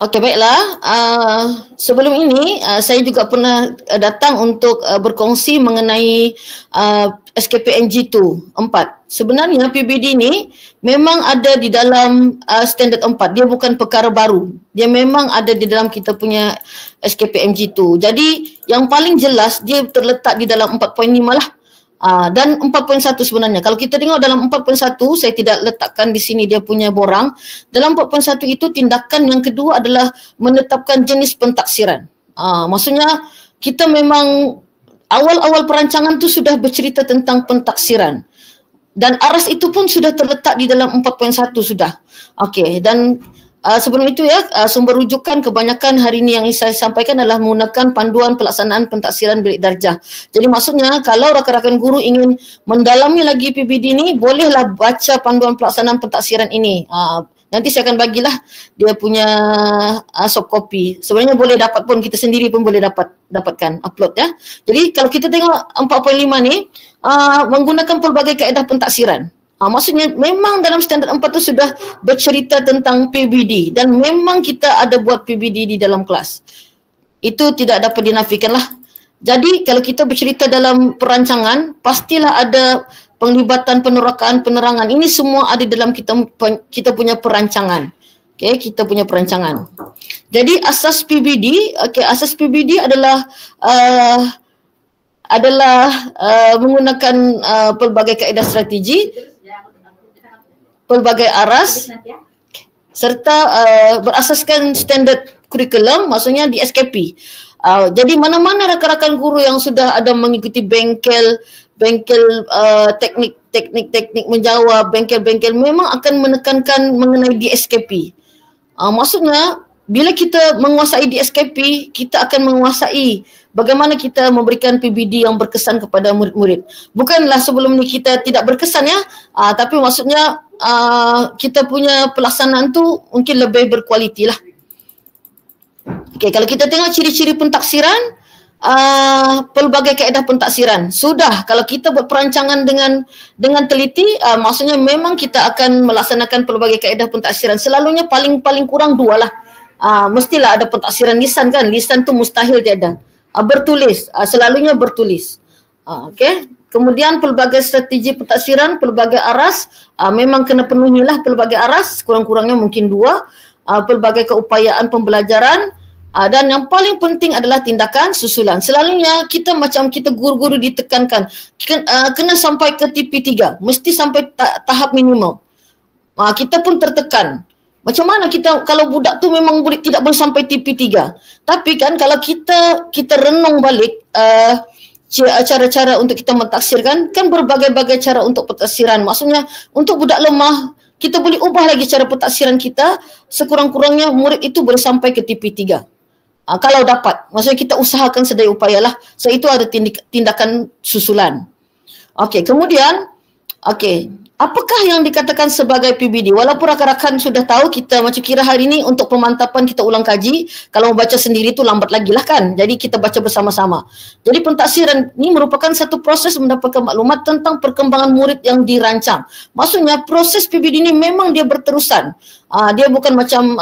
Okey, baiklah. Sebelum ini saya juga pernah datang untuk berkongsi mengenai SKPNG 4. Sebenarnya PBD ni memang ada di dalam standard 4. Dia bukan perkara baru. Dia memang ada di dalam kita punya SKPMG 2. Jadi yang paling jelas dia terletak di dalam 4.5 lah. Dan 4.1 sebenarnya. Kalau kita tengok dalam 4.1, saya tidak letakkan di sini dia punya borang. Dalam 4.1 itu tindakan yang kedua adalah menetapkan jenis pentaksiran. Maksudnya kita memang awal-awal perancangan tu sudah bercerita tentang pentaksiran. Dan aras itu pun sudah terletak di dalam 4.1 sudah. Okey, dan sebelum itu sumber rujukan kebanyakan hari ini yang saya sampaikan adalah menggunakan panduan pelaksanaan pentaksiran bilik darjah. Jadi maksudnya kalau rakan-rakan guru ingin mendalami lagi PBD ni, bolehlah baca panduan pelaksanaan pentaksiran ini. Nanti saya akan bagilah dia punya soft copy. Sebenarnya boleh dapat pun, kita sendiri pun boleh dapatkan upload ya. Jadi kalau kita tengok 4.5 ni menggunakan pelbagai kaedah pentaksiran. Maksudnya memang dalam standard 4 tu sudah bercerita tentang PBD dan memang kita ada buat PBD di dalam kelas. Itu tidak dapat dinafikan lah. Jadi kalau kita bercerita dalam perancangan, pastilah ada penglibatan penerangan. Ini semua ada dalam kita punya perancangan. Okay, kita punya perancangan. Jadi asas PBD, asas PBD adalah menggunakan pelbagai kaedah strategi, pelbagai aras serta berasaskan standard kurikulum, maksudnya di SKP. Jadi mana-mana rakan-rakan guru yang sudah ada mengikuti bengkel teknik menjawab, bengkel memang akan menekankan mengenai DSKP. Maksudnya bila kita menguasai DSKP, kita akan menguasai bagaimana kita memberikan PBD yang berkesan kepada murid-murid. Bukanlah sebelum ni kita tidak berkesan ya, tapi maksudnya kita punya pelaksanaan tu mungkin lebih berkualiti lah. Okey, kalau kita tengok ciri-ciri pentaksiran, pelbagai kaedah pentaksiran. Sudah, kalau kita buat perancangan dengan teliti, maksudnya memang kita akan melaksanakan pelbagai kaedah pentaksiran. Selalunya paling kurang 2 lah. Mestilah ada pentaksiran lisan kan. Lisan tu mustahil tiada. Bertulis, selalunya bertulis. Okey. Kemudian pelbagai strategi pentaksiran, pelbagai aras, memang kena penuhilah pelbagai aras, kurang-kurangnya mungkin 2. Pelbagai keupayaan pembelajaran, dan yang paling penting adalah tindakan susulan. Selalunya kita guru-guru ditekankan kena sampai ke TP3, mesti sampai tahap minimum. Kita pun tertekan. Macam mana kita kalau budak tu memang tidak boleh sampai TP3. Tapi kan kalau kita renung balik cara-cara untuk kita mentaksirkan, kan berbagai-bagai cara untuk pentaksiran. Maksudnya untuk budak lemah kita boleh ubah lagi cara pentaksiran kita, sekurang-kurangnya murid itu boleh sampai ke TP3. Kalau dapat, maksudnya kita usahakan sedaya upayalah. So itu ada tindakan susulan. Okey, kemudian apakah yang dikatakan sebagai PBD? Walaupun rakan-rakan sudah tahu, kita macam kira hari ini untuk pemantapan kita ulang kaji. Kalau membaca sendiri tu lambat lagi lah kan. Jadi kita baca bersama-sama. Jadi pentaksiran ini merupakan satu proses mendapatkan maklumat tentang perkembangan murid yang dirancang. Maksudnya proses PBD ini memang dia berterusan. Dia bukan macam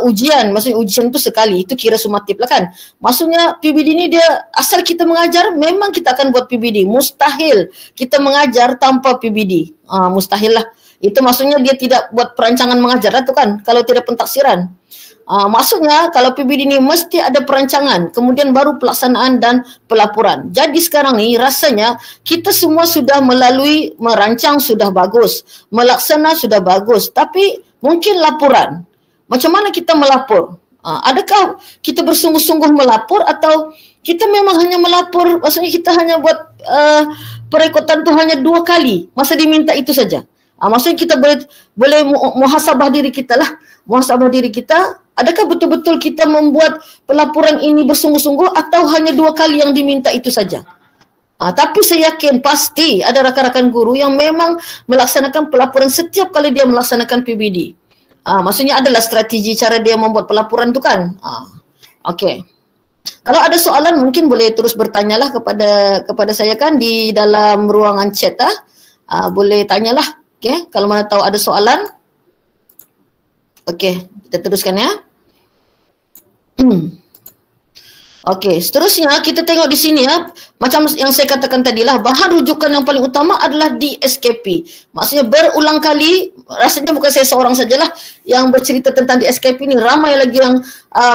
ujian. Maksudnya ujian tu sekali, itu kira sumatif lah kan. Maksudnya PBD ni dia asal kita mengajar, memang kita akan buat PBD. Mustahil kita mengajar tanpa PBD. Mustahil lah. Itu maksudnya dia tidak buat perancangan mengajar lah tu kan, kalau tidak pentaksiran. Maksudnya kalau PBD ni mesti ada perancangan, kemudian baru pelaksanaan dan pelaporan. Jadi sekarang ni rasanya kita semua sudah merancang sudah bagus, melaksana sudah bagus, tapi mungkin laporan. Macam mana kita melapor? Adakah kita bersungguh-sungguh melapor atau kita memang hanya melapor, maksudnya kita hanya buat perekotan tu hanya 2 kali masa diminta itu saja. Maksudnya kita boleh muhasabah diri kita lah. Muhasabah diri kita, adakah betul-betul kita membuat pelaporan ini bersungguh-sungguh atau hanya 2 kali yang diminta itu saja? Tapi saya yakin pasti ada rakan-rakan guru yang memang melaksanakan pelaporan setiap kali dia melaksanakan PBD. Maksudnya adalah strategi cara dia membuat pelaporan tu kan. Okey. Kalau ada soalan mungkin boleh terus bertanyalah kepada saya kan di dalam ruangan chat boleh tanyalah. Okey, kalau mana tahu ada soalan. Okey, kita teruskan ya. Okey, seterusnya kita tengok di sini ya, macam yang saya katakan tadilah, bahan rujukan yang paling utama adalah DSKP. Maksudnya berulang kali, rasanya bukan saya seorang sajalah yang bercerita tentang DSKP ni, ramai lagi yang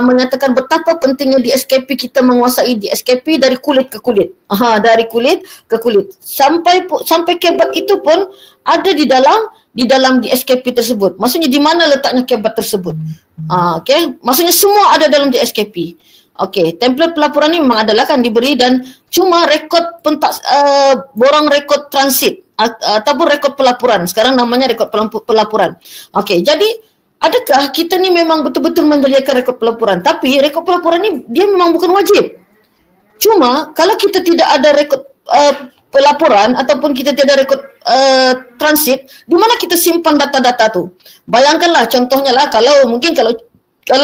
menyatakan betapa pentingnya DSKP, kita menguasai DSKP dari kulit ke kulit. Dari kulit ke kulit. Sampai kebat itu pun ada di dalam DSKP tersebut. Maksudnya di mana letaknya kebat tersebut. Okey, maksudnya semua ada dalam DSKP. Okey, template pelaporan ni memang adalah kan diberi, dan cuma rekod borang rekod transit ataupun rekod pelaporan. Sekarang namanya rekod pelaporan. Okey, jadi adakah kita ni memang betul-betul menyediakan rekod pelaporan? Tapi rekod pelaporan ni dia memang bukan wajib. Cuma kalau kita tidak ada rekod pelaporan ataupun kita tidak ada rekod transit, di mana kita simpan data-data tu? Bayangkanlah contohnya lah, kalau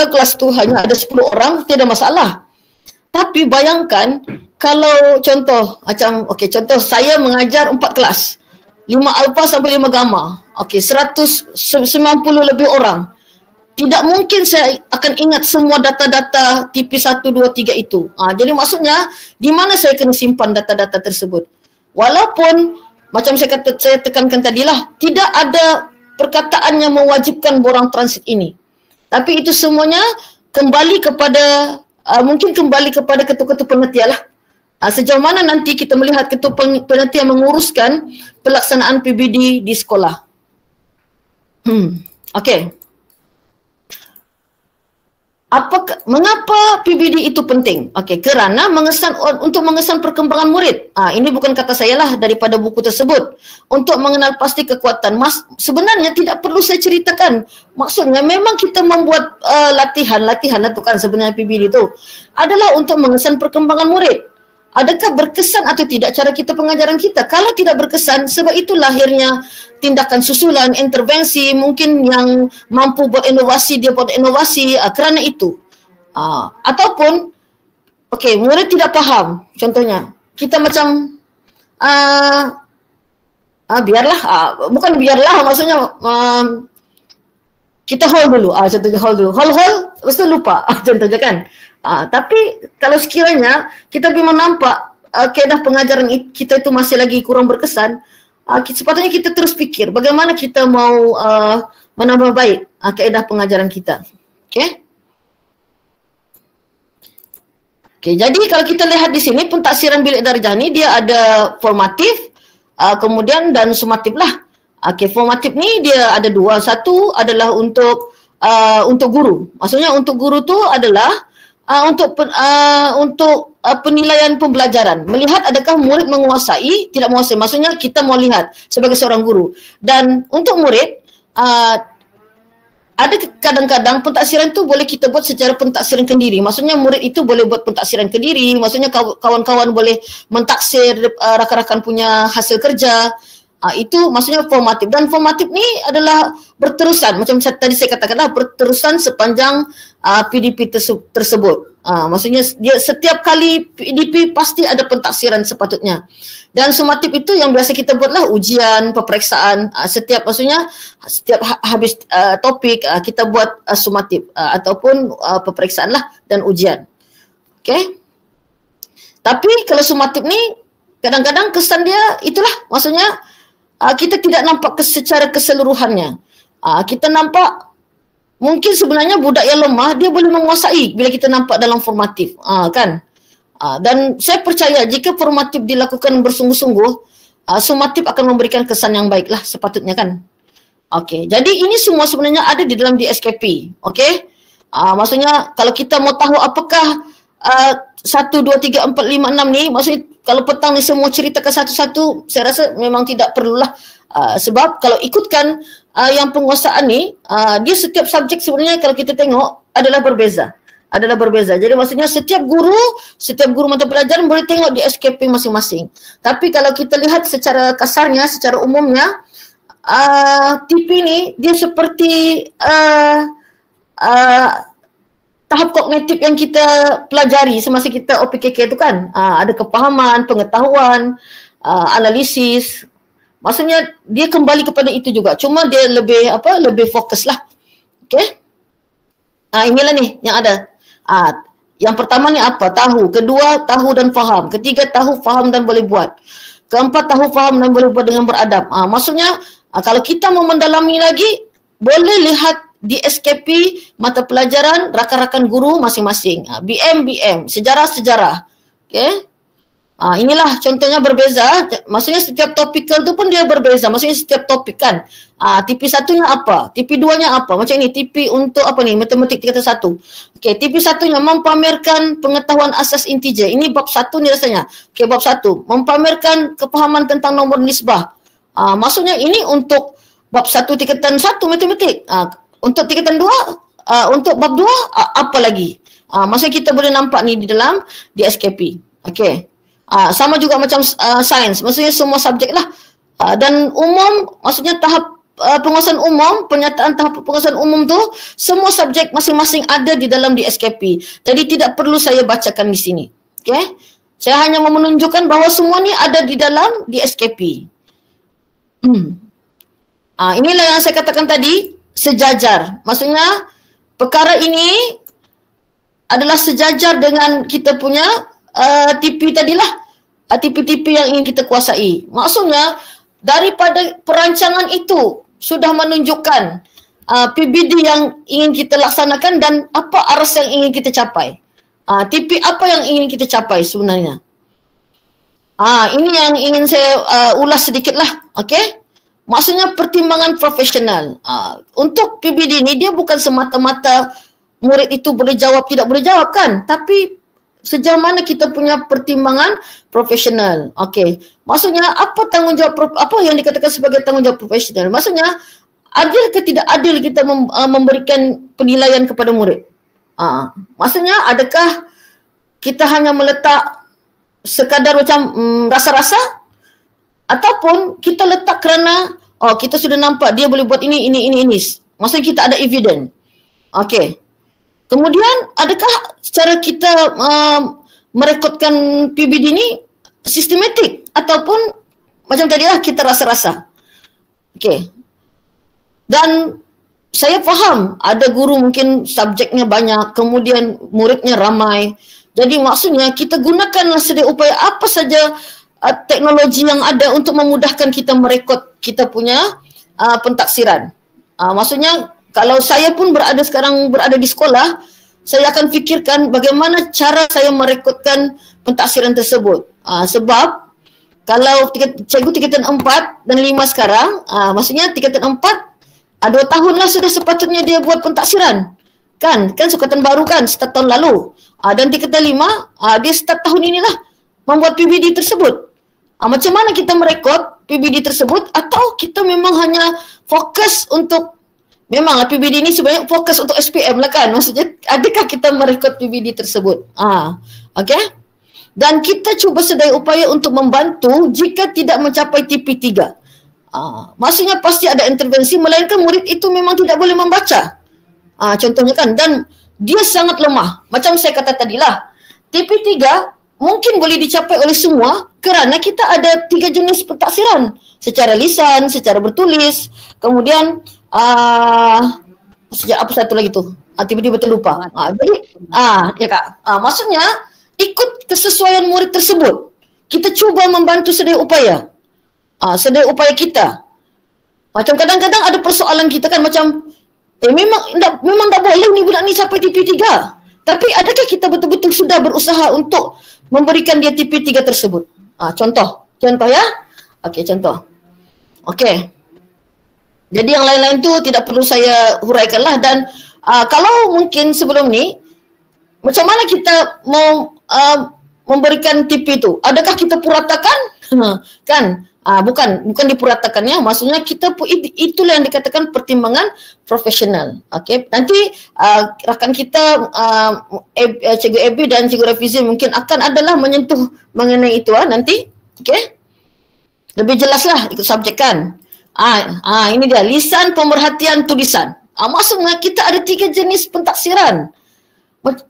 kelas tu hanya ada 10 orang, tidak masalah. Tapi bayangkan kalau contoh contoh saya mengajar 4 kelas, 5 alfa sampai 5 gamma. Okey, 190 lebih orang. Tidak mungkin saya akan ingat semua data-data TP 1 2 3 itu. Jadi maksudnya di mana saya kena simpan data-data tersebut? Walaupun macam saya tekankan tadilah, tidak ada perkataan yang mewajibkan borang transit ini. Tapi itu semuanya kembali kepada ketua-ketua panitia lah. Sejauh mana nanti kita melihat ketua panitia menguruskan pelaksanaan PBD di sekolah. Okey. Mengapa PBD itu penting? Okey, kerana untuk mengesan perkembangan murid. Ini bukan kata saya lah, daripada buku tersebut. Untuk mengenal pasti kekuatan. Sebenarnya tidak perlu saya ceritakan. Maksudnya memang kita membuat latihan itu kan sebenarnya PBD itu adalah untuk mengesan perkembangan murid. Adakah berkesan atau tidak cara kita pengajaran kita? Kalau tidak berkesan, sebab itu lahirnya tindakan susulan, intervensi, mungkin yang mampu buat inovasi, dia buat inovasi kerana itu. Ataupun, murid tidak faham, contohnya. Kita macam, bukan biarlah, maksudnya, kita hold dulu, contohnya hold dulu. Hold, lepas tu lupa, contohnya kan. Tapi kalau sekiranya kita memang nampak kaedah pengajaran kita itu masih lagi kurang berkesan, sepatutnya kita terus fikir bagaimana kita mau menambah baik kaedah pengajaran kita. Okey, jadi kalau kita lihat di sini pentaksiran bilik darjah ni dia ada formatif, kemudian dan sumatif lah. Formatif ni dia ada dua. Satu adalah untuk guru. Maksudnya untuk guru tu adalah untuk penilaian pembelajaran, melihat adakah murid menguasai, tidak menguasai. Maksudnya kita mau lihat sebagai seorang guru. Dan untuk murid, ada kadang-kadang pentaksiran tu boleh kita buat secara pentaksiran kendiri. Maksudnya murid itu boleh buat pentaksiran kendiri. Maksudnya kawan-kawan boleh mentaksir rakan-rakan punya hasil kerja. Itu maksudnya formatif, dan formatif ni adalah berterusan, macam tadi saya katakanlah, berterusan sepanjang PDP tersebut. Maksudnya dia setiap kali PDP pasti ada pentaksiran sepatutnya. Dan sumatif itu yang biasa kita buatlah ujian, peperiksaan, setiap habis topik kita buat sumatif ataupun peperiksaan lah dan ujian. Okey. Tapi kalau sumatif ni kadang-kadang kesan dia itulah, maksudnya kita tidak nampak secara keseluruhannya. Kita nampak mungkin sebenarnya budak yang lemah dia boleh menguasai bila kita nampak dalam formatif, kan? Dan saya percaya jika formatif dilakukan bersungguh-sungguh, sumatif akan memberikan kesan yang baiklah sepatutnya, kan? Okey, jadi ini semua sebenarnya ada di dalam DSKP. Okey, maksudnya kalau kita mau tahu apakah 1, 2, 3, 4, 5, 6 ni, maksudnya kalau petang ni semua ceritakan satu-satu, saya rasa memang tidak perlulah. Sebab kalau ikutkan yang penguasaan ni, dia setiap subjek sebenarnya kalau kita tengok adalah berbeza. Jadi maksudnya setiap guru mata pelajaran boleh tengok di SKP masing-masing. Tapi kalau kita lihat secara kasarnya, secara umumnya, TP ni dia seperti tahap kognitif yang kita pelajari semasa kita OPKK itu kan. Ada kepahaman, pengetahuan, analisis. Maksudnya dia kembali kepada itu juga. Cuma dia lebih fokus lah. Okey. Inilah ni yang ada. Yang pertama ni apa? Tahu. Kedua, tahu dan faham. Ketiga, tahu, faham dan boleh buat. Keempat, tahu, faham dan boleh buat dengan beradab. Maksudnya, kalau kita mau mendalami lagi, boleh lihat di SKP mata pelajaran rakan-rakan guru masing-masing. BM, sejarah-sejarah. Okay? Inilah contohnya berbeza. Maksudnya setiap topikal tu pun dia berbeza. Maksudnya setiap topik kan. TP 1-nya apa? TP 2-nya apa? Macam ini TP untuk apa ni? Matematik tingkatan 1. Okey, TP 1-nya mempamerkan pengetahuan asas integer. Ini bab 1 ni rasanya. Okey, bab 1. Mempamerkan kepahaman tentang nombor nisbah. Maksudnya ini untuk bab 1 tingkatan 1 matematik. Untuk tingkatan 2, untuk bab 2 apa lagi? Maksudnya kita boleh nampak ni di dalam di SKP. Okey. Sama juga macam sains, maksudnya semua subjek lah. Dan umum, maksudnya tahap penguasaan umum, penyataan tahap penguasaan umum tu, semua subjek masing-masing ada di dalam di SKP. Jadi tidak perlu saya bacakan di sini. Okay? Saya hanya mau menunjukkan bahawa semua ni ada di dalam di SKP. Inilah yang saya katakan tadi, sejajar. Maksudnya perkara ini adalah sejajar dengan kita punya TP tadilah, TP-TP yang ingin kita kuasai. Maksudnya daripada perancangan itu sudah menunjukkan PBD yang ingin kita laksanakan dan apa aras yang ingin kita capai. TP apa yang ingin kita capai sebenarnya. Ini yang ingin saya ulas sedikit lah. Okay? Maksudnya pertimbangan profesional. Untuk PBD ni dia bukan semata-mata murid itu boleh jawab, tidak boleh jawab kan. Tapi sejauh mana kita punya pertimbangan profesional. Okey. Maksudnya apa tanggungjawab, apa yang dikatakan sebagai tanggungjawab profesional? Maksudnya adil ke tidak adil kita memberikan penilaian kepada murid? Maksudnya adakah kita hanya meletak sekadar macam rasa-rasa, ataupun kita letak kerana kita sudah nampak dia boleh buat ini. Maksudnya kita ada evidence. Okey. Kemudian adakah cara kita merekodkan PBD ni sistematik ataupun macam tadilah kita rasa-rasa. Okey. Dan saya faham ada guru mungkin subjeknya banyak, kemudian muridnya ramai. Jadi maksudnya kita gunakanlah sedia upaya apa saja teknologi yang ada untuk memudahkan kita merekod kita punya pentaksiran. Maksudnya kalau saya pun sekarang berada di sekolah, saya akan fikirkan bagaimana cara saya merekodkan pentaksiran tersebut. Sebab kalau cikgu tingkatan 4 dan 5 sekarang, maksudnya tingkatan 4, 2 tahun lah sudah sepatutnya dia buat pentaksiran. Kan sukatan baru kan, start tahun lalu. Dan tingkatan 5, dia start tahun inilah membuat PBD tersebut. Macam mana kita merekod PBD tersebut, atau kita memang hanya fokus untuk memang PBD ni sebenarnya fokus untuk SPM lah kan. Maksudnya adakah kita merekod PBD tersebut? Okey. Dan kita cuba sedaya upaya untuk membantu jika tidak mencapai TP3. Maksudnya pasti ada intervensi, melainkan murid itu memang tidak boleh membaca. Contohnya kan, dan dia sangat lemah. Macam saya kata tadilah, TP3 mungkin boleh dicapai oleh semua kerana kita ada 3 jenis pentaksiran. Secara lisan, secara bertulis, kemudian sejak apa satu lagi tu? Tiba-tiba terlupa. Jadi ya Kak. Maksudnya ikut kesesuaian murid tersebut. Kita cuba membantu sedaya upaya. Sedaya upaya kita. Macam kadang-kadang ada persoalan kita kan macam memang tak boleh ni budak ni sampai TP3. Tapi adakah kita betul-betul sudah berusaha untuk memberikan dia TP3 tersebut? Contoh ya. Okey, contoh. Okey. Jadi yang lain-lain tu tidak perlu saya huraikanlah. Dan kalau mungkin sebelum ni, macam mana kita mau memberikan TP tu? Adakah kita puratakan? Kan? Bukan dipuratakannya. Maksudnya kita itulah yang dikatakan pertimbangan profesional. Okey. Nanti rakan kita Cikgu Abby dan Cikgu Rafizi mungkin akan adalah menyentuh mengenai itu nanti. Okey. Lebih jelaslah ikut subjek kan. Ini dia lisan, pemerhatian, tulisan. Maksudnya kita ada 3 jenis pentaksiran.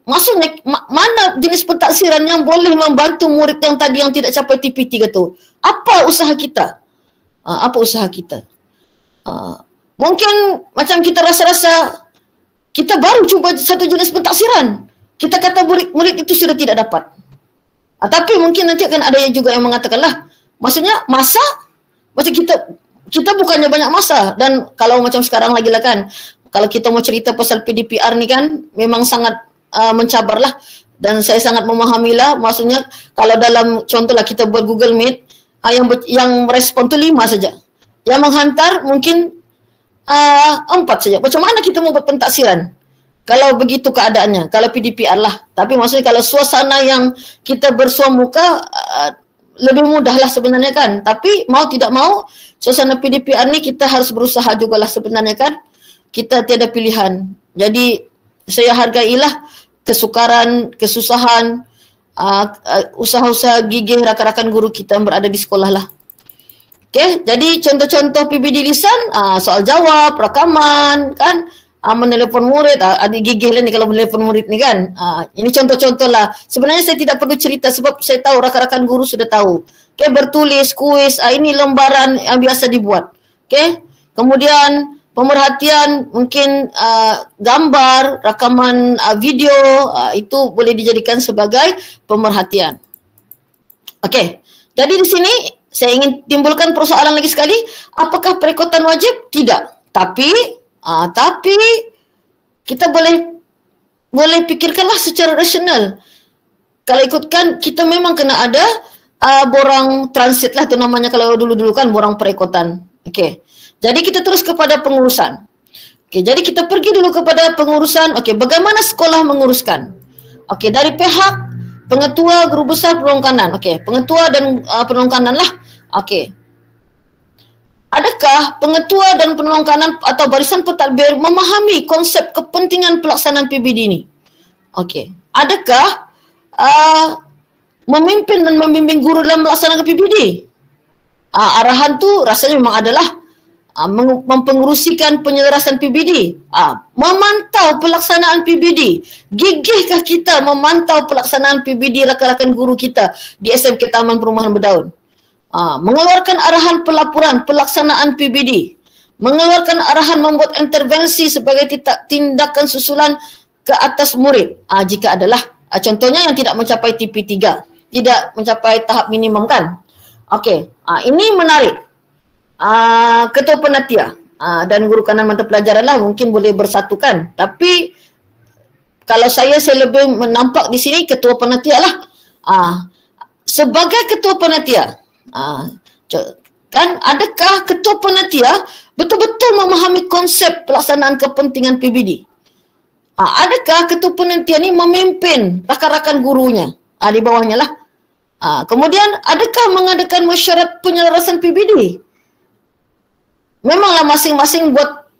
Maksudnya mana jenis pentaksiran yang boleh membantu murid yang tadi yang tidak capai TP3 tu? Apa usaha kita? Mungkin macam kita rasa-rasa kita baru cuba satu jenis pentaksiran. kita kata murid itu sudah tidak dapat. Tapi mungkin nanti akan ada juga yang mengatakan lah, maksudnya masa, macam kita bukannya banyak masa. Dan kalau macam sekarang lagi lah kan, kalau kita mau cerita pasal PDPR ni kan, memang sangat mencabar lah. Dan saya sangat memahami lah, maksudnya kalau dalam contoh lah kita buat Google Meet, yang merespon tu 5 saja. Yang menghantar mungkin 4 saja. Macam mana kita mau buat pentaksiran? Kalau begitu keadaannya, kalau PDPR lah. Tapi maksudnya kalau suasana yang kita bersua muka, lebih mudah lah sebenarnya kan. Tapi mau tidak mau, suasana PDPR ni kita harus berusaha jugalah sebenarnya kan. Kita tiada pilihan. Jadi saya hargailah kesukaran, kesusahan, usaha-usaha gigih rakan-rakan guru kita yang berada di sekolah lah. Okay, jadi contoh-contoh PBD lisan, soal jawab, rakaman kan. Menelepon murid, adik gigih lah ni kalau menelepon murid ni kan. Ini contoh-contoh lah. Sebenarnya saya tidak perlu cerita sebab saya tahu rakan-rakan guru sudah tahu. Okay, bertulis, kuis, ini lembaran yang biasa dibuat. Okay, kemudian pemerhatian mungkin gambar, rakaman video, itu boleh dijadikan sebagai pemerhatian. Okay, jadi di sini saya ingin timbulkan persoalan lagi sekali. Apakah perekotan wajib? Tidak. Tapi kita boleh fikirkanlah secara rasional. Kalau ikutkan, kita memang kena ada borang transit lah tu namanya kalau dulu-dulu kan, borang perekotan. Okey. Jadi kita terus kepada pengurusan. Okey, jadi kita pergi dulu kepada pengurusan. Okey, bagaimana sekolah menguruskan? Okey, dari pihak pengetua, guru besar, penolong kanan. Okey, pengetua dan penolong kanan lah. Okey. Adakah pengetua dan penolong kanan atau barisan pentadbir memahami konsep kepentingan pelaksanaan PBD ini? Okey. Adakah memimpin dan membimbing guru dalam melaksanakan PBD? Arahan tu rasanya memang adalah mempengerusikan penyelarasan PBD. Memantau pelaksanaan PBD. Gigihkah kita memantau pelaksanaan PBD rakan-rakan guru kita di SMK Taman Perumahan Berdaun? Mengeluarkan arahan pelaporan pelaksanaan PBD, mengeluarkan arahan membuat intervensi sebagai tindakan susulan ke atas murid jika adalah contohnya yang tidak mencapai TP3, tidak mencapai tahap minimum kan. Okey, ini menarik. Ketua Panitia dan guru kanan mata pelajaran lah mungkin boleh bersatukan, tapi kalau saya lebih menampak di sini Ketua Panitia lah. Sebagai Ketua Panitia, kan adakah Ketua Panitia betul-betul memahami konsep pelaksanaan kepentingan PBD? Adakah Ketua Panitia ni memimpin rakan-rakan gurunya di bawahnya lah? Kemudian adakah mengadakan mesyuarat penyelarasan PBD? Memanglah masing-masing buat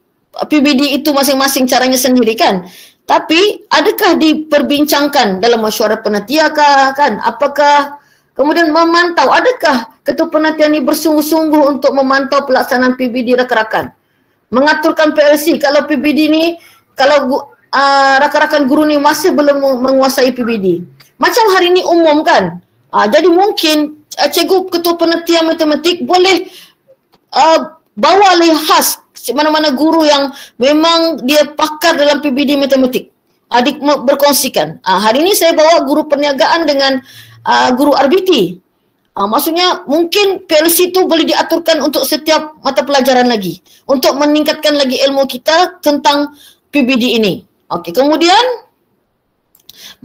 PBD itu masing-masing caranya sendiri kan? Tapi adakah diperbincangkan dalam mesyuarat panitia kah kan? Apakah kemudian memantau, adakah Ketua Panitia ini bersungguh-sungguh untuk memantau pelaksanaan PBD rakan-rakan? Mengaturkan PLC, kalau PBD ni, kalau rakan-rakan guru ni masih belum menguasai PBD. Macam hari ni umum kan? Jadi mungkin cikgu Ketua Panitia Matematik boleh bawa oleh khas mana-mana guru yang memang dia pakar dalam PBD Matematik. Berkongsikan. Hari ini saya bawa guru perniagaan dengan guru RBT. Maksudnya mungkin PLC itu boleh diaturkan untuk setiap mata pelajaran lagi. Untuk meningkatkan lagi ilmu kita tentang PBD ini. Okey, kemudian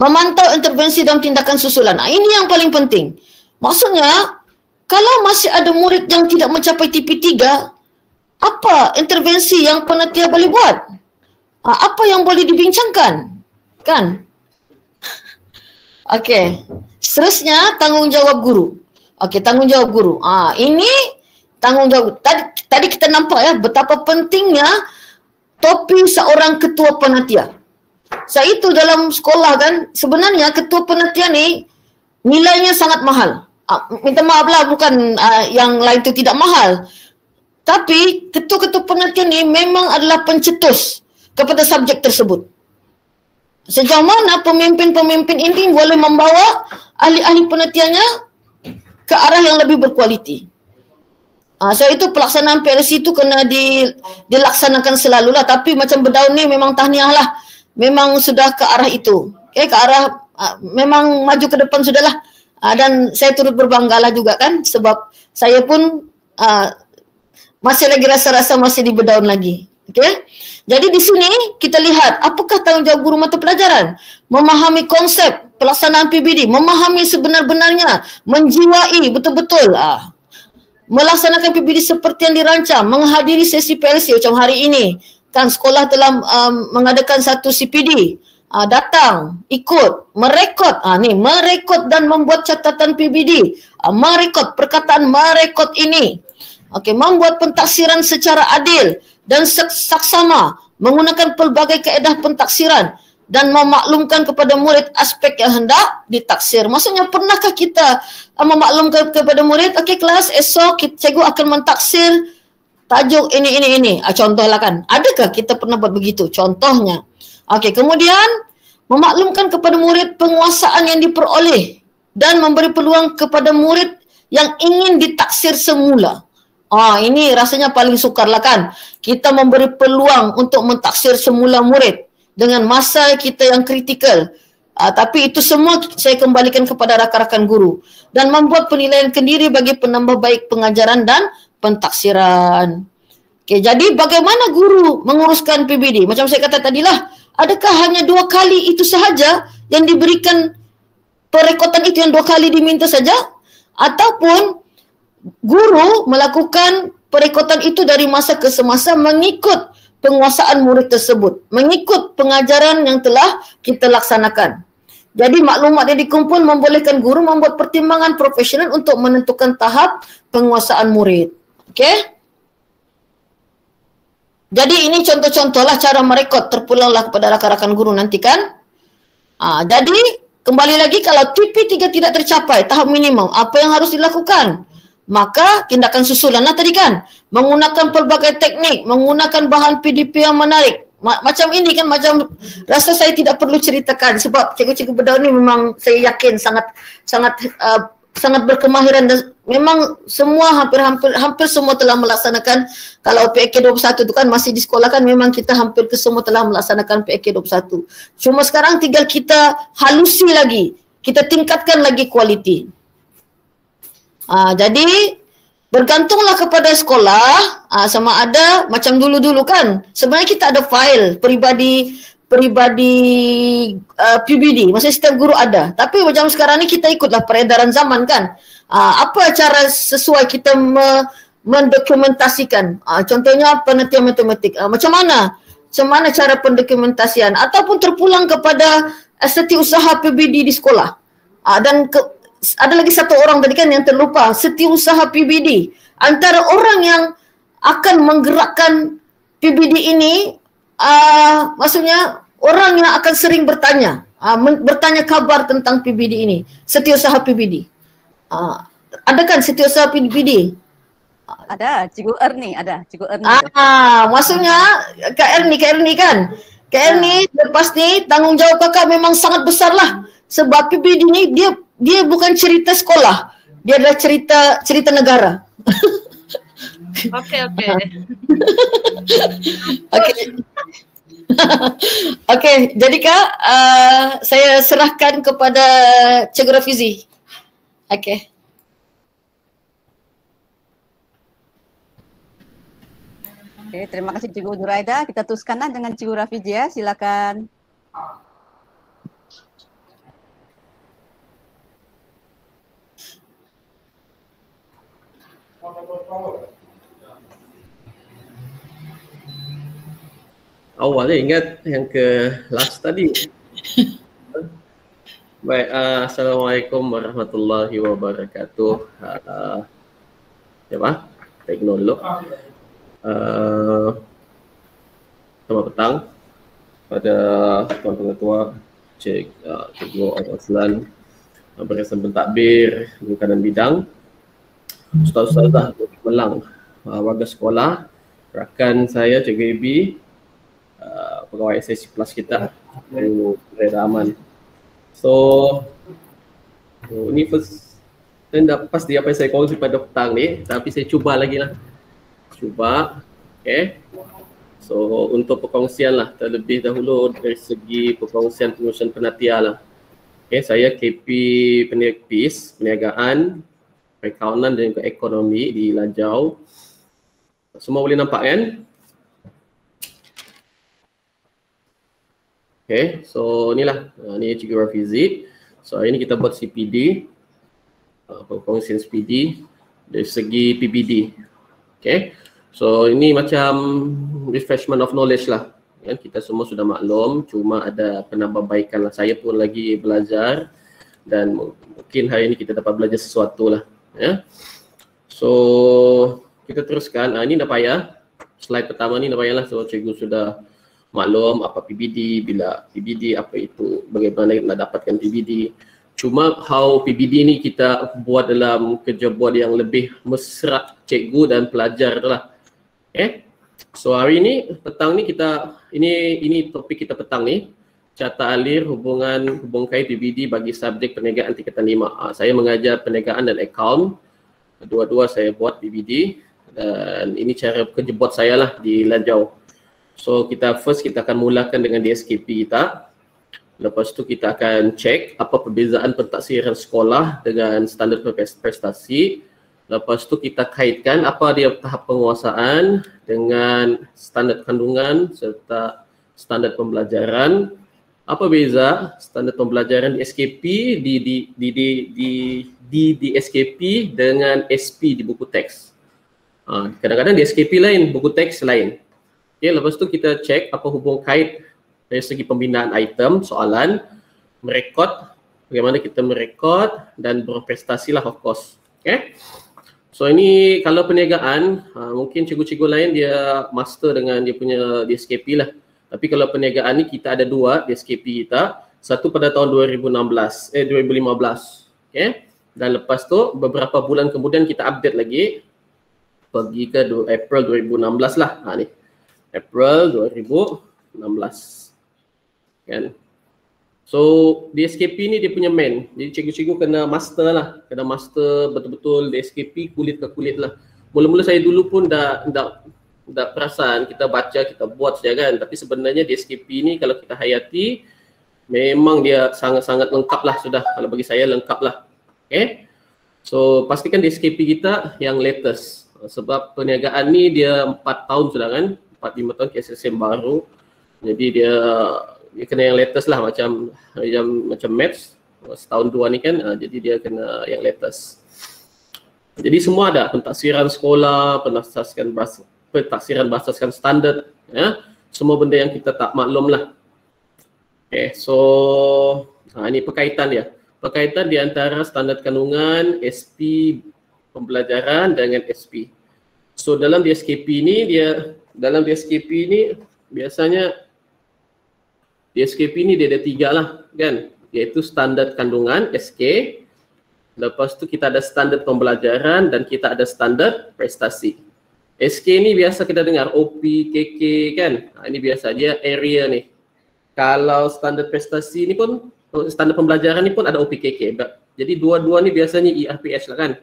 memantau intervensi dan tindakan susulan. Ini yang paling penting. Maksudnya, kalau masih ada murid yang tidak mencapai TP3, apa intervensi yang panitia boleh buat? Apa yang boleh dibincangkan? Kan? Okey. Seterusnya, tanggungjawab guru. Okey, tanggungjawab guru. Ini tanggungjawab. Tadi kita nampak ya betapa pentingnya topi seorang ketua panitia. Saya itu dalam sekolah kan, sebenarnya ketua panitia ni nilainya sangat mahal. Minta maaf lah, bukan yang lain itu tidak mahal. Tapi ketua-ketua panitia ni memang adalah pencetus kepada subjek tersebut. Sejauh mana pemimpin-pemimpin ini boleh membawa ahli-ahli penelitiannya ke arah yang lebih berkualiti. So itu pelaksanaan PLC itu kena dilaksanakan selalulah. Tapi macam Berdaun ni memang tahniah lah. Memang sudah ke arah itu. ke arah memang maju ke depan sudahlah. Dan saya turut berbanggalah juga kan, sebab saya pun masih lagi rasa-rasa masih di berdaun lagi. Okey. Jadi di sini kita lihat apakah tanggungjawab guru mata pelajaran? Memahami konsep pelaksanaan PBD, memahami sebenar-benarnya, menjiwai betul-betul melaksanakan PBD seperti yang dirancang, menghadiri sesi PLC macam hari ini. Kan sekolah telah mengadakan satu CPD. Datang, ikut, merekod, merekod dan membuat catatan PBD, merekod perkataan merekod ini. Okey, membuat pentaksiran secara adil dan saksama, menggunakan pelbagai kaedah pentaksiran dan memaklumkan kepada murid aspek yang hendak ditaksir. Maksudnya, pernahkah kita memaklumkan kepada murid, okey kelas, esok cikgu akan mentaksir tajuk ini. Contohlah kan. Adakah kita pernah buat begitu? Contohnya. Okey, kemudian memaklumkan kepada murid penguasaan yang diperoleh dan memberi peluang kepada murid yang ingin ditaksir semula. Ini rasanya paling sukar lah kan. Kita memberi peluang untuk mentaksir semula murid dengan masa kita yang kritikal. Tapi itu semua saya kembalikan kepada rakan-rakan guru. Dan membuat penilaian kendiri bagi penambah baik pengajaran dan pentaksiran. Okay, jadi bagaimana guru menguruskan PBD? Macam saya kata tadilah, adakah hanya 2 kali itu sahaja yang diberikan perekotan itu, yang 2 kali diminta saja? Ataupun guru melakukan perekotan itu dari masa ke semasa mengikut penguasaan murid tersebut, mengikut pengajaran yang telah kita laksanakan. Jadi maklumat yang dikumpul membolehkan guru membuat pertimbangan profesional untuk menentukan tahap penguasaan murid. Okey? Jadi ini contoh-contohlah cara merekod, terpulanglah kepada rakan-rakan guru nanti kan. Jadi kembali lagi, kalau TP3 tidak tercapai tahap minimum, apa yang harus dilakukan? Maka tindakan susulan tadi kan, menggunakan pelbagai teknik, menggunakan bahan PDP yang menarik. Macam ini kan, macam rasa saya tidak perlu ceritakan sebab cikgu-cikgu berdaun ni memang saya yakin sangat berkemahiran dan memang semua hampir semua telah melaksanakan. Kalau PAK 21 itu kan masih di sekolah kan, memang kita hampir ke semua telah melaksanakan PAK 21. Cuma sekarang tinggal kita halusi lagi, kita tingkatkan lagi kualiti. Jadi bergantunglah kepada sekolah, sama ada macam dulu-dulu kan. Sebenarnya kita ada file peribadi PBD, maksudnya setiap guru ada. Tapi macam sekarang ni kita ikutlah peredaran zaman kan. Apa cara sesuai kita mendokumentasikan? Contohnya penelitian matematik. Macam mana cara pendokumentasian? Ataupun terpulang kepada setiausaha PBD di sekolah. Dan ada lagi satu orang tadi kan yang terlupa, setiausaha PBD. Antara orang yang akan menggerakkan PBD ini, maksudnya orang yang akan sering bertanya kabar tentang PBD ini, setiausaha PBD. Ada kan setiausaha PBD? Ada, Cikgu Erni, ada Cikgu Erni. Maksudnya Kak Erni kan? Kak Erni lepas ni tanggungjawab kakak memang sangat besar lah. Sebab PBD ni dia bukan cerita sekolah, dia adalah cerita negara. Okey. Okey, jadi Kak, saya serahkan kepada Cikgu Rafizi. Okey. Oke, terima kasih Cikgu Nuraida. Kita teruskan dengan Cikgu Rafizi ya, silakan. Awalnya ingat yang ke last tadi. Baik, Assalamualaikum warahmatullahi wabarakatuh. Siapa? Teknolog. Selamat petang pada Tuan Pengetua, Cikgu Azlan, Barisan Pentadbir, Guru Kanan Bidang, Ustaz-Ustazah Melang, warga sekolah, rakan saya Cikgu Ibi, pegawai SSC Plus kita, Guru Reda Aman. Ini first, saya dah pasti apa yang saya kongsi pada petang ni, tapi saya cuba lagi lah. Okay. So untuk perkongsian lah, terlebih dahulu dari segi perkongsian pengurusan penatia lah. Okay, saya KP Penipis, Perniagaan, Perakaunan dan Ekonomi di Lajau. Semua boleh nampak kan? Okay, so inilah, ni Cikgu Rafizi. So hari ni kita buat CPD, perkongsian CPD dari segi PBD. Okay, so ini macam refreshment of knowledge lah. Ya, kita semua sudah maklum, cuma ada penambahbaikan lah. Saya pun lagi belajar dan mungkin hari ini kita dapat belajar sesuatu lah. Ya. So kita teruskan. Ini dah payah. Slide pertama ni dah payah lah. So cikgu sudah maklum apa PBD, bila PBD, apa itu, bagaimana nak dapatkan PBD. Cuma how PBD ni kita buat dalam kerja buat yang lebih mesra cikgu dan pelajar tu lah. Okay. So hari ni, petang ni kita, ini topik kita petang ni, carta alir hubungan kait PBD bagi subjek perniagaan tingkatan 5. Saya mengajar perniagaan dan akaun, dua-dua saya buat PBD dan ini cara kerja buat saya lah di Lajau. So kita akan mulakan dengan DSKP kita. Lepas tu kita akan cek apa perbezaan pentaksiran sekolah dengan standard prestasi. Lepas tu kita kaitkan apa dia tahap penguasaan dengan standard kandungan serta standard pembelajaran. Apa beza standard pembelajaran di SKP di SKP dengan SP di buku teks. Kadang-kadang di SKP lain, buku teks lain. Okay, lepas tu kita cek apa hubung kait dari segi pembinaan item, soalan, merekod, bagaimana kita merekod dan berprestasi lah of course. Okay. So ini kalau perniagaan, mungkin cikgu-cikgu lain dia master dengan dia punya DSKP lah. Tapi kalau perniagaan ni kita ada dua DSKP kita, satu pada tahun 2015. Okay. Dan lepas tu beberapa bulan kemudian kita update lagi, pergi ke April 2016 lah. Ni April 2016. Kan. So DSKP ni dia punya main. Jadi cikgu-cikgu kena master lah. Kena master betul-betul DSKP kulit ke kulit lah. Mula-mula saya dulu pun dah perasan kita baca, kita buat saja kan. Tapi sebenarnya DSKP ni kalau kita hayati memang dia sangat-sangat lengkap lah sudah. Kalau bagi saya lengkap lah. Okay. So pastikan DSKP kita yang latest. Sebab perniagaan ni dia 4 tahun sudah kan. 4-5 tahun KSSM baru. Jadi dia kena yang latest lah macam maths setahun dua ni kan, jadi dia kena yang latest. Jadi semua ada pentaksiran sekolah, pentaksiran berasaskan standard, ya, semua benda yang kita tak maklum lah. Okay, so ini perkaitan dia, perkaitan di antara standard kandungan, SP pembelajaran dengan SP. So dalam DSKP ni biasanya DSKP ni dia ada 3 lah kan, iaitu standard kandungan SK, lepas tu kita ada standard pembelajaran dan kita ada standard prestasi. SK ni biasa kita dengar OP, KK kan, ini biasa dia area ni. Kalau standard prestasi ni pun, standard pembelajaran ni pun ada OP, KK. Jadi dua-dua ni biasanya ERPH lah kan.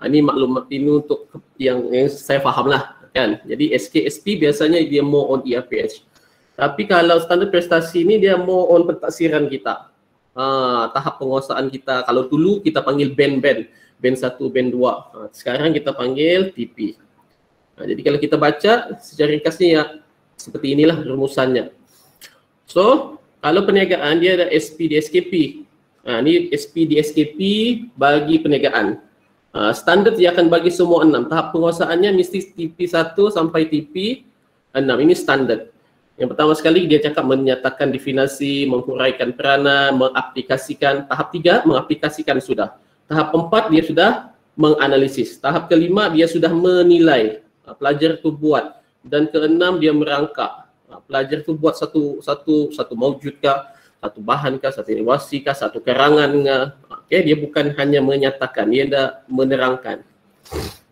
Ini maklumat ini untuk yang saya faham lah kan. Jadi SK, SP biasanya dia more on ERPH. Tapi kalau standar prestasi ni dia more on pentaksiran kita. Tahap penguasaan kita. Kalau dulu kita panggil band 1, band 2. Sekarang kita panggil TP. Jadi kalau kita baca secara ringkasnya ya seperti inilah rumusannya. So, kalau perniagaan dia ada SP DSKP. Ini SP DSKP bagi perniagaan. Standard dia akan bagi semua 6. Tahap penguasaannya mesti TP 1 sampai TP 6. Ini standard. Yang pertama sekali dia cakap menyatakan definisi, menghuraikan peranan, mengaplikasikan. Tahap 3 mengaplikasikan sudah. Tahap 4 dia sudah menganalisis. Tahap kelima dia sudah menilai. Pelajar tu buat. Dan keenam dia merangkak. Pelajar tu buat satu maujud kah, satu bahan kah, satu inovasi kah, satu karangan kah. Okay, dia bukan hanya menyatakan, dia dah menerangkan.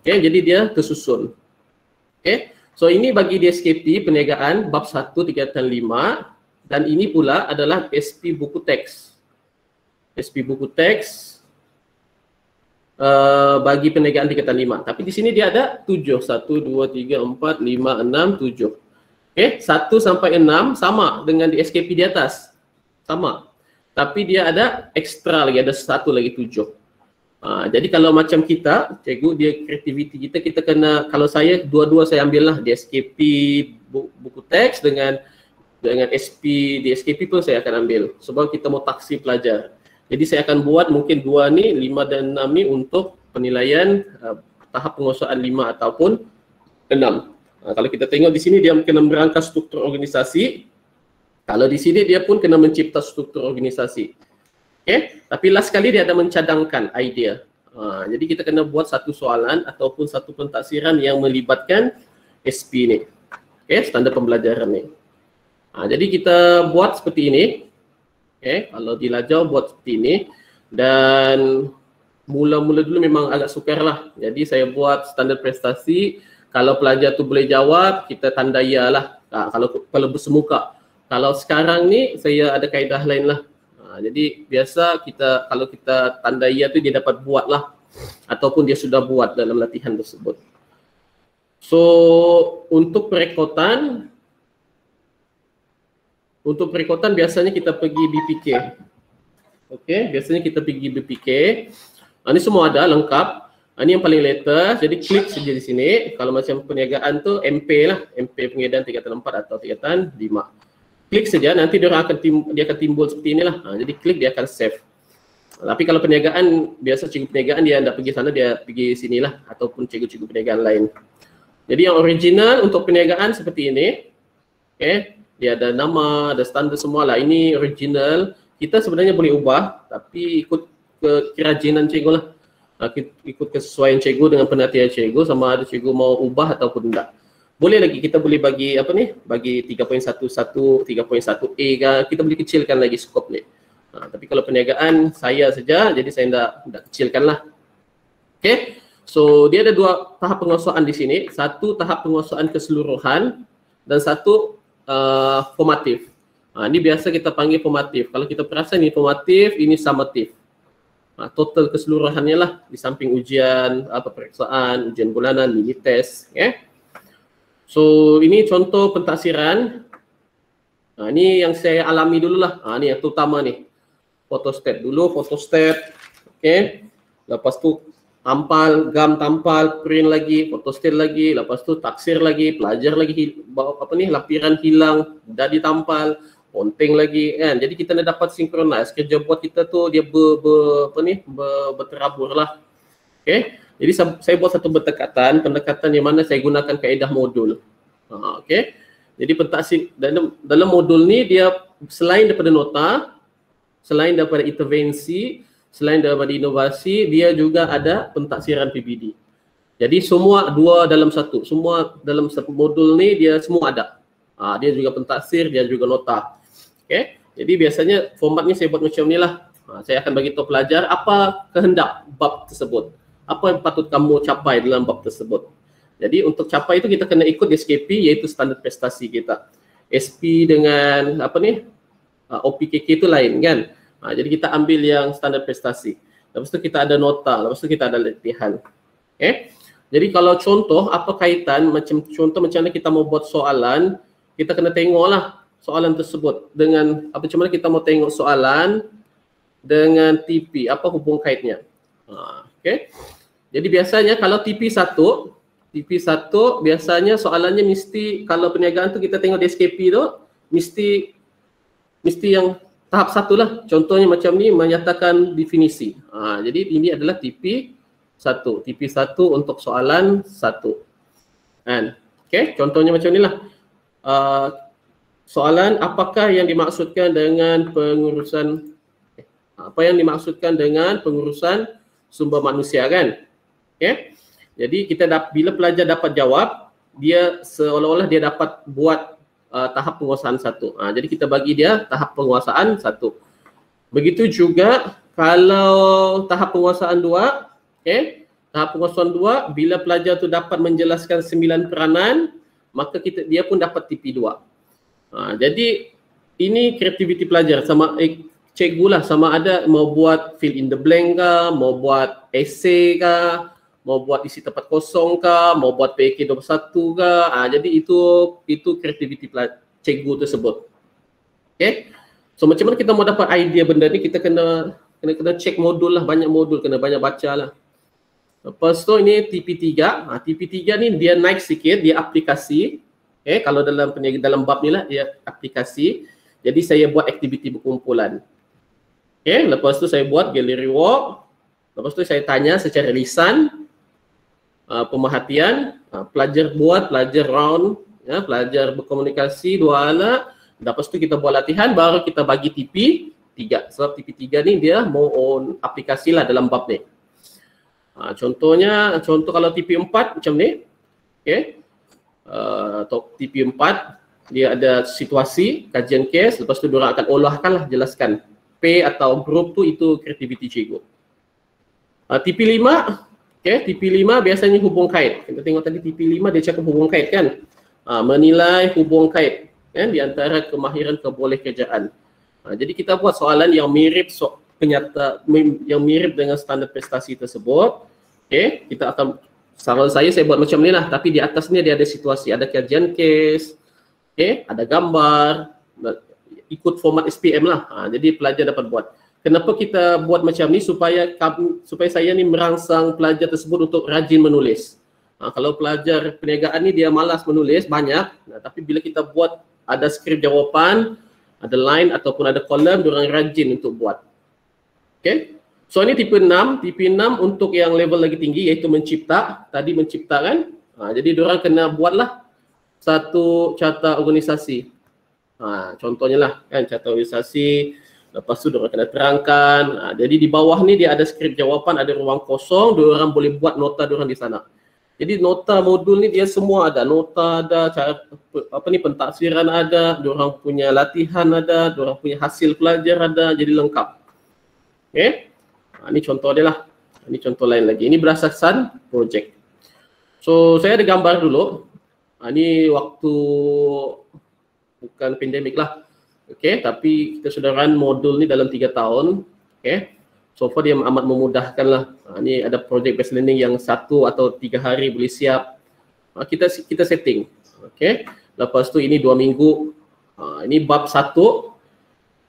Okay, jadi dia tersusun. Okay. So ini bagi DSKP perniagaan bab 1 tingkatan 5 dan ini pula adalah SP buku teks. SP buku teks bagi perniagaan tingkatan 5. Tapi di sini dia ada 7. 1, 2, 3, 4, 5, 6, 7. Okay, 1 sampai 6 sama dengan di SKP di atas. Sama. Tapi dia ada ekstra lagi, ada 1 lagi 7. Jadi kalau macam kita, cikgu dia kreativiti kita kena, kalau saya dua-dua saya ambil lah di SKP buku teks dengan SP di SKP pun saya akan ambil sebab kita mau taksi pelajar. Jadi saya akan buat mungkin 2 ni, 5 dan 6 ni untuk penilaian tahap penguasaan 5 ataupun 6. Kalau kita tengok di sini dia kena merancang struktur organisasi. Kalau di sini dia pun kena mencipta struktur organisasi. Okay? Tapi last kali dia ada mencadangkan idea. Jadi kita kena buat satu soalan ataupun satu pentaksiran yang melibatkan SP ni. Okay? Standar pembelajaran ni. Jadi kita buat seperti ini. Okay? Kalau di Lajau buat seperti ini. Dan mula-mula dulu memang agak sukar lah. Jadi saya buat standar prestasi. Kalau pelajar tu boleh jawab, kita tanda ya lah. Kalau bersemuka. Kalau sekarang ni saya ada kaedah lain lah. Jadi biasa kalau kita tanda ya tu dia dapat buat lah. Ataupun dia sudah buat dalam latihan tersebut. So untuk perekotan biasanya kita pergi BPK. Okay, biasanya kita pergi BPK. Ini semua ada lengkap. Ini yang paling latest. Jadi klik saja di sini. Kalau macam perniagaan tu MP lah. MP pengedaran tingkatan 4 atau tingkatan 5. Klik saja, nanti dia akan timbul seperti inilah. Jadi klik dia akan save. Tapi kalau perniagaan, biasa cikgu perniagaan dia tidak pergi sana, dia pergi sinilah ataupun cikgu-cikgu perniagaan lain. Jadi yang original untuk perniagaan seperti ini. Okay. Dia ada nama, ada standar semua lah. Ini original. Kita sebenarnya boleh ubah, tapi ikut kerajinan cikgu lah. Ikut kesesuaian cikgu dengan penelitian cikgu, sama ada cikgu mau ubah ataupun tidak. Boleh lagi kita boleh bagi apa ni? Bagi 3.11, 3.1A ke, kita boleh kecilkan lagi skop ni. Tapi kalau perniagaan saya saja, jadi saya tidak kecilkan lah. Okay. So dia ada 2 tahap penguasaan di sini. 1 tahap penguasaan keseluruhan dan 1 formatif. Ini biasa kita panggil formatif. Kalau kita perasan ini formatif, ini summative. Total keseluruhannya lah di samping ujian, peperiksaan, ujian bulanan, mini test. Okay. So ini contoh pentaksiran. Ini yang saya alami dulu lah. Ini yang terutama ni. Photostat dulu, photostat. Okay. Lepas tu tampal, gam tampal, print lagi, photostat lagi, lepas tu taksir lagi, pelajar lagi, lampiran hilang, dah ditampal, ponteng lagi kan. Jadi kita nak dapat synchronize. Kerja buat kita tu dia berterabur lah. Okay. Jadi saya buat satu pendekatan yang mana saya gunakan kaedah modul. Okay. Jadi pentaksi dalam modul ni dia selain daripada nota, selain daripada intervensi, selain daripada inovasi, dia juga ada pentaksiran PBD. Jadi semua 2 dalam 1. Semua dalam satu modul ni dia semua ada. Dia juga pentaksir, dia juga nota. Okay. Jadi biasanya formatnya saya buat macam ni lah. Saya akan bagi tahu pelajar apa kehendak bab tersebut. Apa yang patut kamu capai dalam bab tersebut. Jadi untuk capai itu kita kena ikut SKP, iaitu standar prestasi kita. SP dengan OPKK itu lain kan. Jadi kita ambil yang standar prestasi. Lepas itu kita ada nota, lepas itu kita ada latihan. Okay. Jadi kalau contoh apa kaitan macam mana kita mau buat soalan, kita kena tengoklah soalan tersebut dengan macam mana kita mau tengok soalan dengan TP, apa hubung kaitnya. Okay. Jadi biasanya kalau TP1 biasanya soalannya mesti, kalau perniagaan tu kita tengok di SKP tu mesti yang tahap 1 lah. Contohnya macam ni, menyatakan definisi. Jadi ini adalah TP1 untuk soalan 1. Kan? Okay, contohnya macam ni lah. Soalan apakah yang dimaksudkan dengan pengurusan sumber manusia kan? Okay. Jadi bila pelajar dapat jawab, dia seolah-olah dia dapat buat tahap penguasaan 1. Jadi kita bagi dia tahap penguasaan 1. Begitu juga kalau tahap penguasaan 2, okay? Tahap penguasaan 2, bila pelajar tu dapat menjelaskan 9 peranan, maka dia pun dapat TP2. Jadi ini kreativiti pelajar, sama cikgu lah, sama ada mau buat fill in the blank ke, mau buat essay ke, mau buat isi tempat kosong kah, mau buat PK21 kah. Jadi itu kreativiti cikgu tersebut. Okay. So macam mana kita mau dapat idea benda ni, kita kena cek modul lah, banyak modul, kena banyak baca lah. Lepas tu ini TP3. TP3 ni dia naik sikit, dia aplikasi. Okay, kalau dalam bab ni lah dia aplikasi. Jadi saya buat aktiviti berkumpulan. Okay, lepas tu saya buat gallery walk. Lepas tu saya tanya secara lisan, pemerhatian, pelajar buat, pelajar round, ya, pelajar berkomunikasi 2 ala. Lepas tu kita buat latihan, baru kita bagi TP3. Sebab TP3 ni dia mau on aplikasi lah dalam bab ni. Contoh kalau TP4 macam ni. Okay. TP4 dia ada situasi, kajian case, lepas tu diorang akan olahkan lah, jelaskan. P atau grup tu itu kreativiti cikgu. TP5, okay, TP5 biasanya hubung kait. Kita tengok tadi TP5 dia cakap hubung kait kan. Menilai hubung kait kan, di antara kemahiran kebolehkerjaan. Jadi kita buat soalan yang mirip yang mirip dengan standard prestasi tersebut. Okay, kita akan, saran saya buat macam ni lah, tapi di atasnya dia ada situasi, ada kajian case, okay, ada gambar, ikut format SPM lah. Jadi pelajar dapat buat. Kenapa kita buat macam ni? Supaya saya ni merangsang pelajar tersebut untuk rajin menulis. Kalau pelajar perniagaan ni dia malas menulis banyak, tapi bila kita buat ada skrip jawapan, ada line ataupun ada kolom, diorang rajin untuk buat. Okay. So ini tipe 6. Tipe 6 untuk yang level lagi tinggi, iaitu mencipta. Tadi menciptakan. Jadi diorang kena buatlah satu carta organisasi. Contohnya lah kan, carta organisasi. Lepas tu diorang kena terangkan. Jadi di bawah ni dia ada skrip jawapan, ada ruang kosong. Diorang boleh buat nota diorang di sana. Jadi nota modul ni dia semua ada. Nota ada, cara pentaksiran ada, diorang punya latihan ada, diorang punya hasil pelajar ada, jadi lengkap. Okay. Ini contoh dia lah. Ini contoh lain lagi. Ini berdasarkan projek. So saya ada gambar dulu. Ini waktu bukan pandemik lah. Okay, tapi kita sudah run modul ni dalam 3 tahun. Okay. So far dia amat memudahkan lah. Ini ada project based learning yang 1 atau 3 hari boleh siap. Kita setting. Okay. Lepas tu ini 2 minggu. Ini bab 1.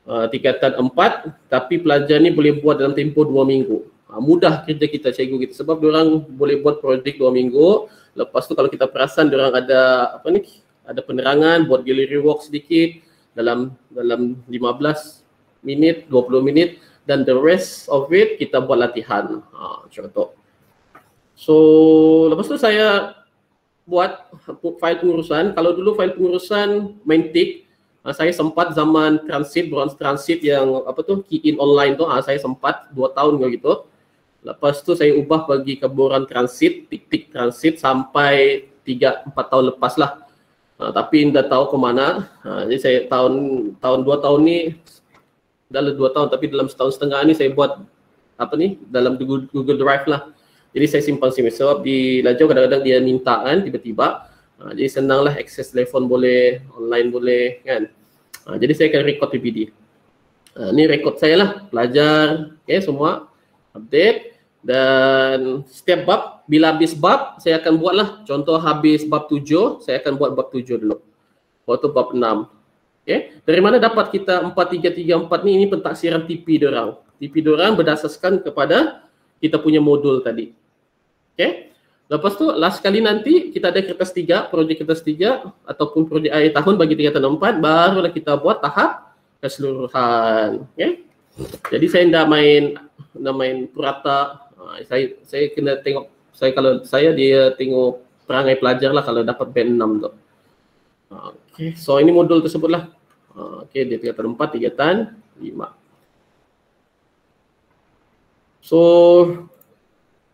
Tingkatan 4, tapi pelajar ni boleh buat dalam tempoh 2 minggu. Mudah kerja kita, cikgu kita, sebab diorang boleh buat projek 2 minggu. Lepas tu kalau kita perasan diorang ada ada penerangan, buat gallery walk sedikit dalam 15 minit, 20 minit, dan the rest of it kita buat latihan. Contoh. So lepas tu saya buat file pengurusan. Kalau dulu file pengurusan main tick, saya sempat zaman transit, bronze transit yang key in online tu, saya sempat 2 tahun gitu. Lepas tu saya ubah bagi keburan transit, tik-tik transit sampai 3-4 tahun lepas lah. Tapi dah tahu ke mana. Jadi saya tahun 2 tahun ni, dalam 2 tahun tapi dalam setahun setengah ni saya buat dalam Google Drive lah. Jadi saya simpan sini sebab di Lajau kadang-kadang dia mintaan tiba-tiba. Jadi senanglah, akses telefon boleh, online boleh kan. Jadi saya akan record PPD. Ini record saya lah, pelajar, okay, semua update. Dan setiap bab, bila habis bab, saya akan buatlah. Contoh habis bab 7, saya akan buat bab 7 dulu. Waktu bab 6. Okay. Dari mana dapat kita 4334 ni? Ini pentaksiran TP diorang. TP diorang berdasarkan kepada kita punya modul tadi. Okay. Lepas tu last kali nanti kita ada kertas 3, projek kertas 3 ataupun projek akhir tahun bagi tingkatan 4, barulah kita buat tahap keseluruhan. Okay. Jadi saya tidak main purata. Saya kena tengok, kalau saya dia tengok perangai pelajar lah kalau dapat band 6 tu. Okay. So ini modul tersebut lah. Okay, dia tingkatan 4, tingkatan 5. So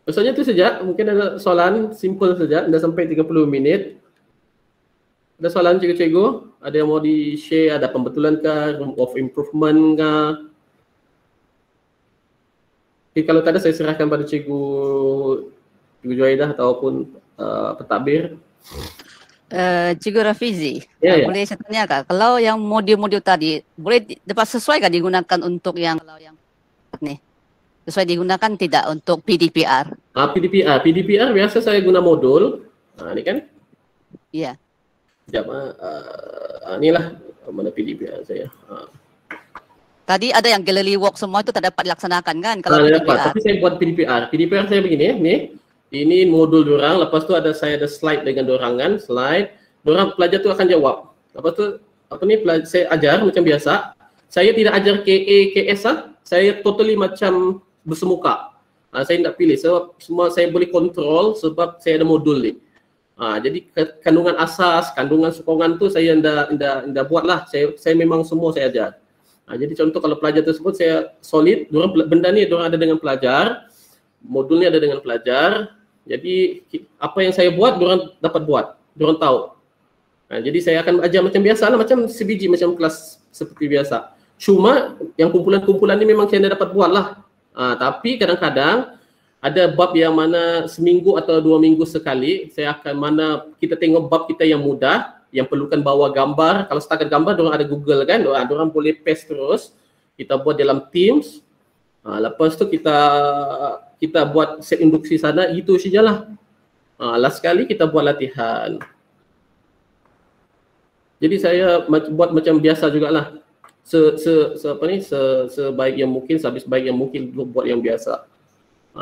biasanya itu saja, mungkin ada soalan simple saja, dah sampai 30 minit. Ada soalan cikgu-cikgu? Ada yang mau di-share, ada pembetulan kah, room of improvement kah? Okay, kalau tak ada saya serahkan pada cikgu Juhaidah ataupun pentadbir. Cikgu Rafizi, Ya. boleh saya tanya kah, kalau yang modul-modul tadi boleh dapat sesuai kah digunakan untuk yang ni? sesuai digunakan tidak untuk PDPR? PDPR biasa saya guna modul. Ini kan. Iya. Sekejap, inilah mana PDPR saya. Tadi ada yang gallery walk semua itu tak dapat dilaksanakan kan kalau Dapat, PDPR? tapi saya buat PDPR. PDPR saya begini ya, ini modul dorang, lepas tu saya ada slide dengan dorangan, dorang pelajar tu akan jawab. Lepas tu saya ajar macam biasa. Saya tidak ajar KA, KS saya totally macam bersemuka. Saya tidak pilih, semua saya boleh kontrol sebab saya ada modul ni. Jadi kandungan asas, kandungan sokongan tu saya anda buatlah. Saya memang semua saya ajar. Jadi contoh kalau pelajar tersebut saya solid, benda ni dorang ada dengan pelajar, modulnya ada dengan pelajar. Jadi apa yang saya buat dorang dapat buat, dorang tahu. Jadi saya akan ajar macam biasa lah, macam sebiji, macam kelas seperti biasa. Cuma yang kumpulan-kumpulan ni memang saya dapat buat lah. Tapi kadang-kadang ada bab yang mana seminggu atau 2 minggu sekali, saya akan kita tengok bab kita yang mudah, yang perlukan bawa gambar. Kalau setakat gambar, dorang ada Google kan, dorang boleh paste terus. Kita buat dalam Teams. Lepas tu kita buat set induksi sana, itu sajalah. Last kali kita buat latihan. Jadi saya buat macam biasa jugalah. Sebaik yang mungkin, sehabis baik yang mungkin buat yang biasa.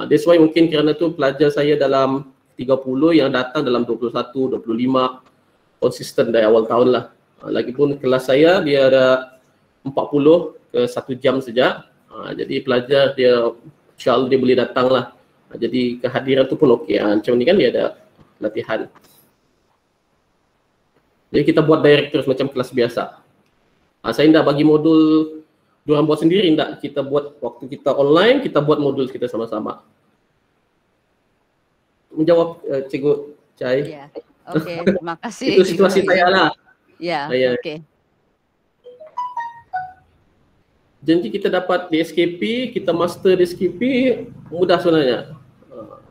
That's why mungkin kerana tu pelajar saya dalam 30 yang datang dalam 21, 25 konsisten dari awal tahun lah. Lagipun kelas saya dia ada 40 ke 1 jam saja. Jadi pelajar dia insyaAllah dia boleh datang lah. Jadi kehadiran tu pun okey. Macam ni kan dia ada latihan. Jadi kita buat direct terus macam kelas biasa. Saya tidak bagi modul diorang buat sendiri, tidak. Kita buat waktu kita online, kita buat modul kita sama-sama. Menjawab Cikgu Chai. Ya. Okey, terima kasih. Itu situasi saya lah. Ya, okey. Janji kita dapat DSKP, kita master DSKP, mudah sebenarnya.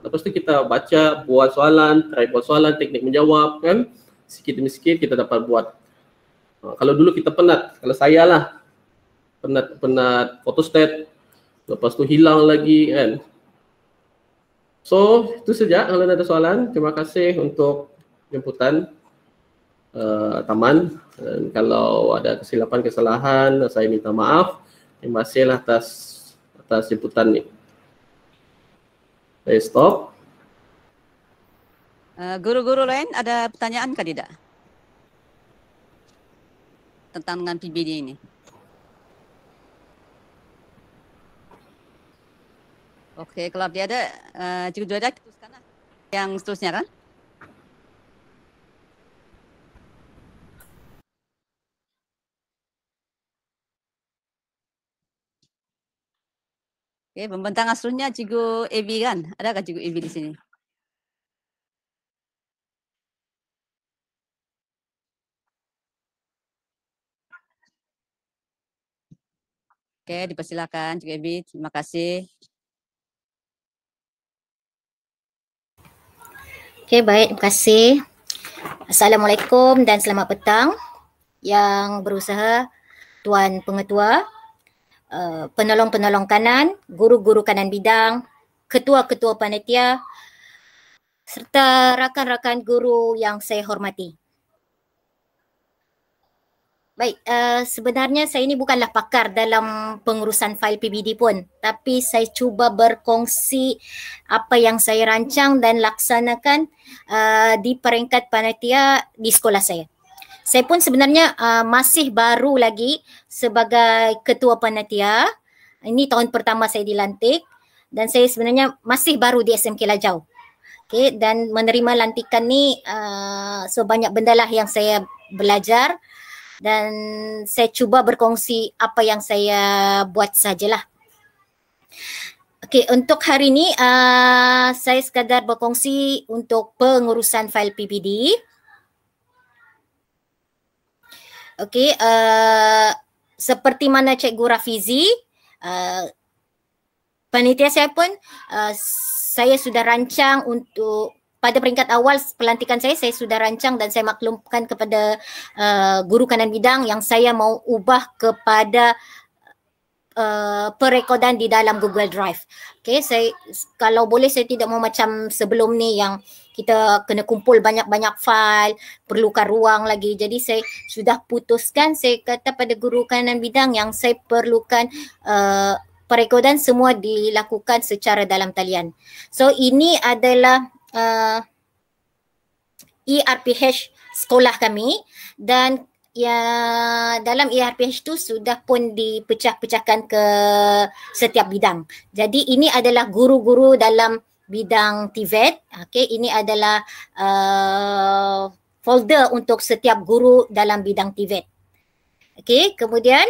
Lepas tu kita baca, buat soalan, try buat soalan, teknik menjawab kan. Sikit demi sikit kita dapat buat. Kalau dulu kita penat, kalau saya lah penat photostat, lepas tu hilang lagi kan. So, itu saja kalau ada soalan. Terima kasih untuk jemputan Taman. Dan kalau ada kesilapan-kesalahan, saya minta maaf. Terima kasih atas jemputan ni. Saya stop. Guru-guru lain ada pertanyaan ke tidak? Tentang dengan PBD ini. Okey, kalau dia ada, Cikgu Joyda teruskanlah yang seterusnya kan? Okey, pembentang seterusnya Cikgu AB kan? Adakah Cikgu AB di sini? Okey, dipersilakan Cikgu AB. Terima kasih. Okey, baik. Terima kasih. Assalamualaikum dan selamat petang yang berusaha, Tuan Pengetua, penolong-penolong kanan, guru-guru kanan bidang, ketua-ketua panitia, serta rakan-rakan guru yang saya hormati. Baik, sebenarnya saya ini bukanlah pakar dalam pengurusan fail PBD pun, tapi saya cuba berkongsi apa yang saya rancang dan laksanakan di peringkat panitia di sekolah saya. Saya pun sebenarnya masih baru lagi sebagai ketua panitia. Ini tahun pertama saya dilantik dan saya sebenarnya masih baru di SMK Lajau. Okay, dan menerima lantikan ni so banyak benda lah yang saya belajar. Dan saya cuba berkongsi apa yang saya buat sajalah. Okey, untuk hari ini saya sekadar berkongsi untuk pengurusan fail PBD. Okey, seperti mana Cikgu Rafizi, panitia saya pun saya sudah rancang untuk pada peringkat awal pelantikan saya sudah rancang dan saya maklumkan kepada guru kanan bidang yang saya mau ubah kepada perekodan di dalam Google Drive. Okay, kalau boleh saya tidak mau macam sebelum ni yang kita kena kumpul banyak-banyak file, perlukan ruang lagi. Jadi saya sudah putuskan, saya kata pada guru kanan bidang yang saya perlukan perekodan semua dilakukan secara dalam talian. So ini adalah ERPH sekolah kami, dan ya dalam ERPH tu sudah pun dipecah-pecahkan ke setiap bidang. Jadi ini adalah guru-guru dalam bidang TVET. Okay, ini adalah folder untuk setiap guru dalam bidang TVET. Okay, kemudian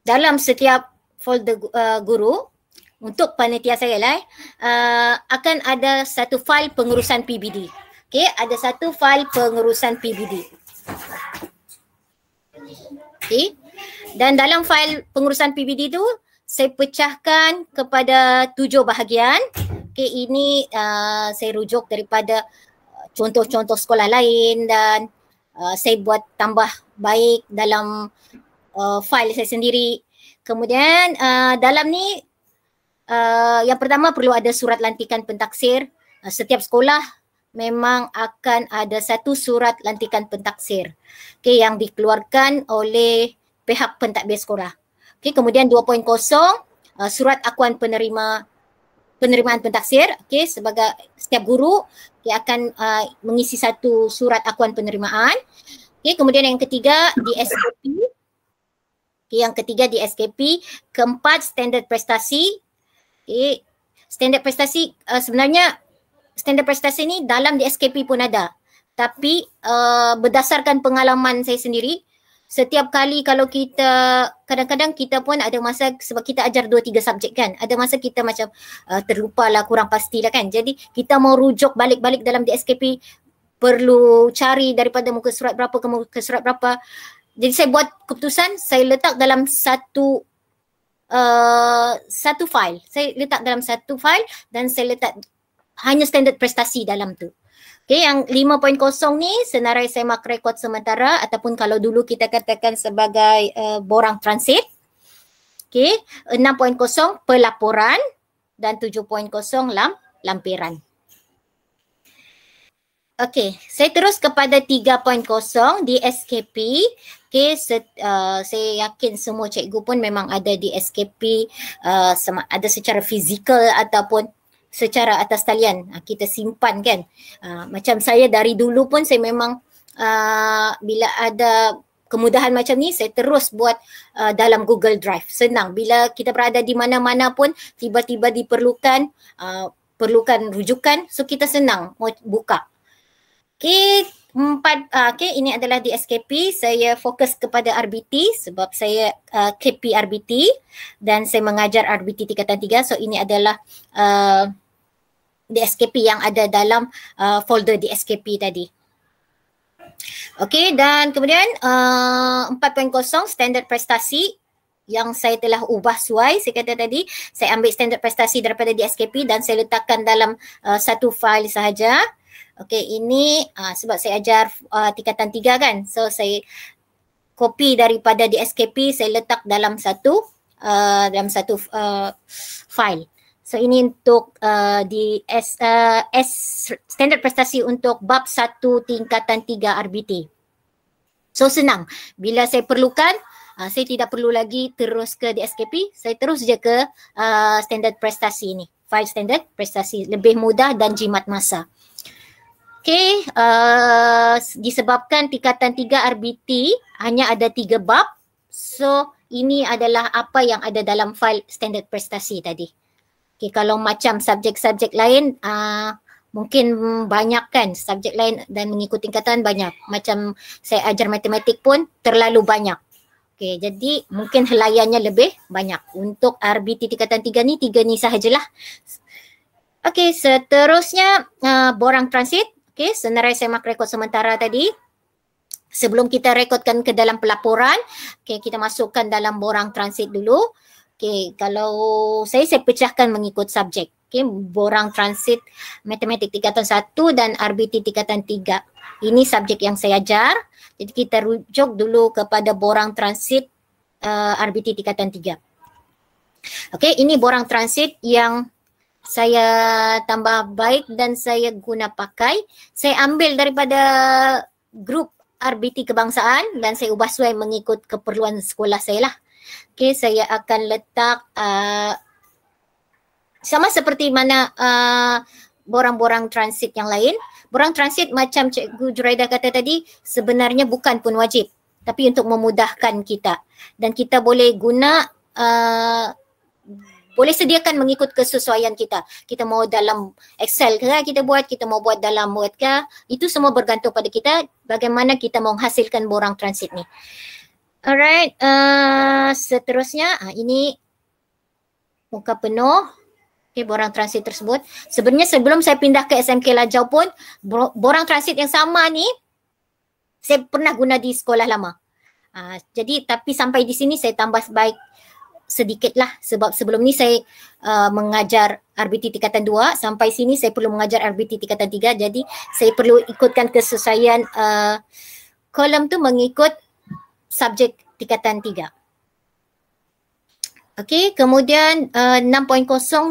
dalam setiap folder guru untuk panitia saya lah akan ada satu fail pengurusan PBD. Okay, ada satu fail pengurusan PBD. Okay, dan dalam fail pengurusan PBD tu saya pecahkan kepada 7 bahagian. Okay, ini saya rujuk daripada contoh-contoh sekolah lain, dan saya buat tambah baik dalam fail saya sendiri. Kemudian dalam ni yang pertama perlu ada surat lantikan pentaksir. Setiap sekolah memang akan ada satu surat lantikan pentaksir, okay, yang dikeluarkan oleh pihak pentadbir sekolah. Okay, kemudian 2.0 surat akuan penerimaan pentaksir. Okay, sebagai setiap guru okay, akan mengisi satu surat akuan penerimaan. Okay, kemudian yang ketiga di SKP. Okay, yang ketiga di SKP. Keempat standard prestasi. Okay, standard prestasi sebenarnya standard prestasi ni dalam di SKP pun ada. Tapi berdasarkan pengalaman saya sendiri, setiap kali kalau kita, kadang-kadang kita pun ada masa sebab kita ajar 2-3 subjek kan. Ada masa kita macam terlupa lah, kurang pastilah kan. Jadi kita mau rujuk balik-balik dalam di SKP, perlu cari daripada muka surat berapa ke muka surat berapa. Jadi saya buat keputusan, saya letak dalam satu file. Saya letak dalam satu file dan saya letak hanya standard prestasi dalam tu. Okay, yang 5.0 ni senarai semak rekod sementara ataupun kalau dulu kita katakan sebagai borang transit. Okay, 6.0 pelaporan dan 7.0 lampiran. Okay, saya terus kepada 3.0 di SKP. Okay, saya yakin semua cikgu pun memang ada di SKP, ada secara fizikal ataupun secara atas talian. Kita simpan kan. Macam saya dari dulu pun saya memang bila ada kemudahan macam ni saya terus buat dalam Google Drive. Senang bila kita berada di mana-mana pun tiba-tiba diperlukan rujukan, so kita senang mau buka. Okay, ini adalah di SKP. Saya fokus kepada RBT sebab saya KP RBT dan saya mengajar RBT tingkatan 3. So ini adalah di SKP yang ada dalam folder di SKP tadi. Okey, dan kemudian 4.0 standard prestasi yang saya telah ubah suai. Saya kata tadi, saya ambil standard prestasi daripada di SKP dan saya letakkan dalam satu file sahaja. Okey, ini sebab saya ajar tingkatan 3 kan. So saya copy daripada di SKP, saya letak dalam satu file. So ini untuk standard prestasi untuk bab 1 tingkatan 3 RBT. So senang. Bila saya perlukan, saya tidak perlu lagi terus ke di SKP, saya terus je ke standard prestasi ni. File standard prestasi, lebih mudah dan jimat masa. Okay, disebabkan tingkatan 3 RBT hanya ada 3 bab. So ini adalah apa yang ada dalam file standard prestasi tadi. Okay, kalau macam subjek-subjek lain mungkin banyak kan subjek lain dan mengikut tingkatan banyak. Macam saya ajar matematik pun terlalu banyak. Okay, jadi mungkin helaiannya lebih banyak. Untuk RBT tingkatan 3 ni, 3 ni sahajalah. Okay, seterusnya borang transit. Okay, senarai semak rekod sementara tadi. Sebelum kita rekodkan ke dalam pelaporan, okay, kita masukkan dalam borang transit dulu. Okay, kalau saya pecahkan mengikut subjek. Okay, borang transit matematik tingkatan 1 dan RBT tingkatan 3. Ini subjek yang saya ajar. Jadi kita rujuk dulu kepada borang transit RBT tingkatan 3. Okey, ini borang transit yang saya tambah baik dan saya guna pakai. Saya ambil daripada grup RBT kebangsaan dan saya ubah suai mengikut keperluan sekolah saya lah. Okey, saya akan letak sama seperti mana borang-borang transit yang lain. Borang transit macam Cikgu Juraida kata tadi sebenarnya bukan pun wajib, tapi untuk memudahkan kita. Dan kita boleh guna boleh sediakan mengikut kesesuaian kita. Kita mau dalam Excel ke kita buat, kita mau buat dalam Word ke, itu semua bergantung pada kita bagaimana kita mau menghasilkan borang transit ni. Alright, seterusnya ini muka penuh. Okay, borang transit tersebut. Sebenarnya sebelum saya pindah ke SMK Lajau pun, borang transit yang sama ni saya pernah guna di sekolah lama. Jadi tapi sampai di sini saya tambah baik sedikit lah sebab sebelum ni saya mengajar RBT tingkatan 2, sampai sini saya perlu mengajar RBT tingkatan 3, jadi saya perlu ikutkan kesesuaian kolom tu mengikut subjek tingkatan 3. Okey, kemudian 6.0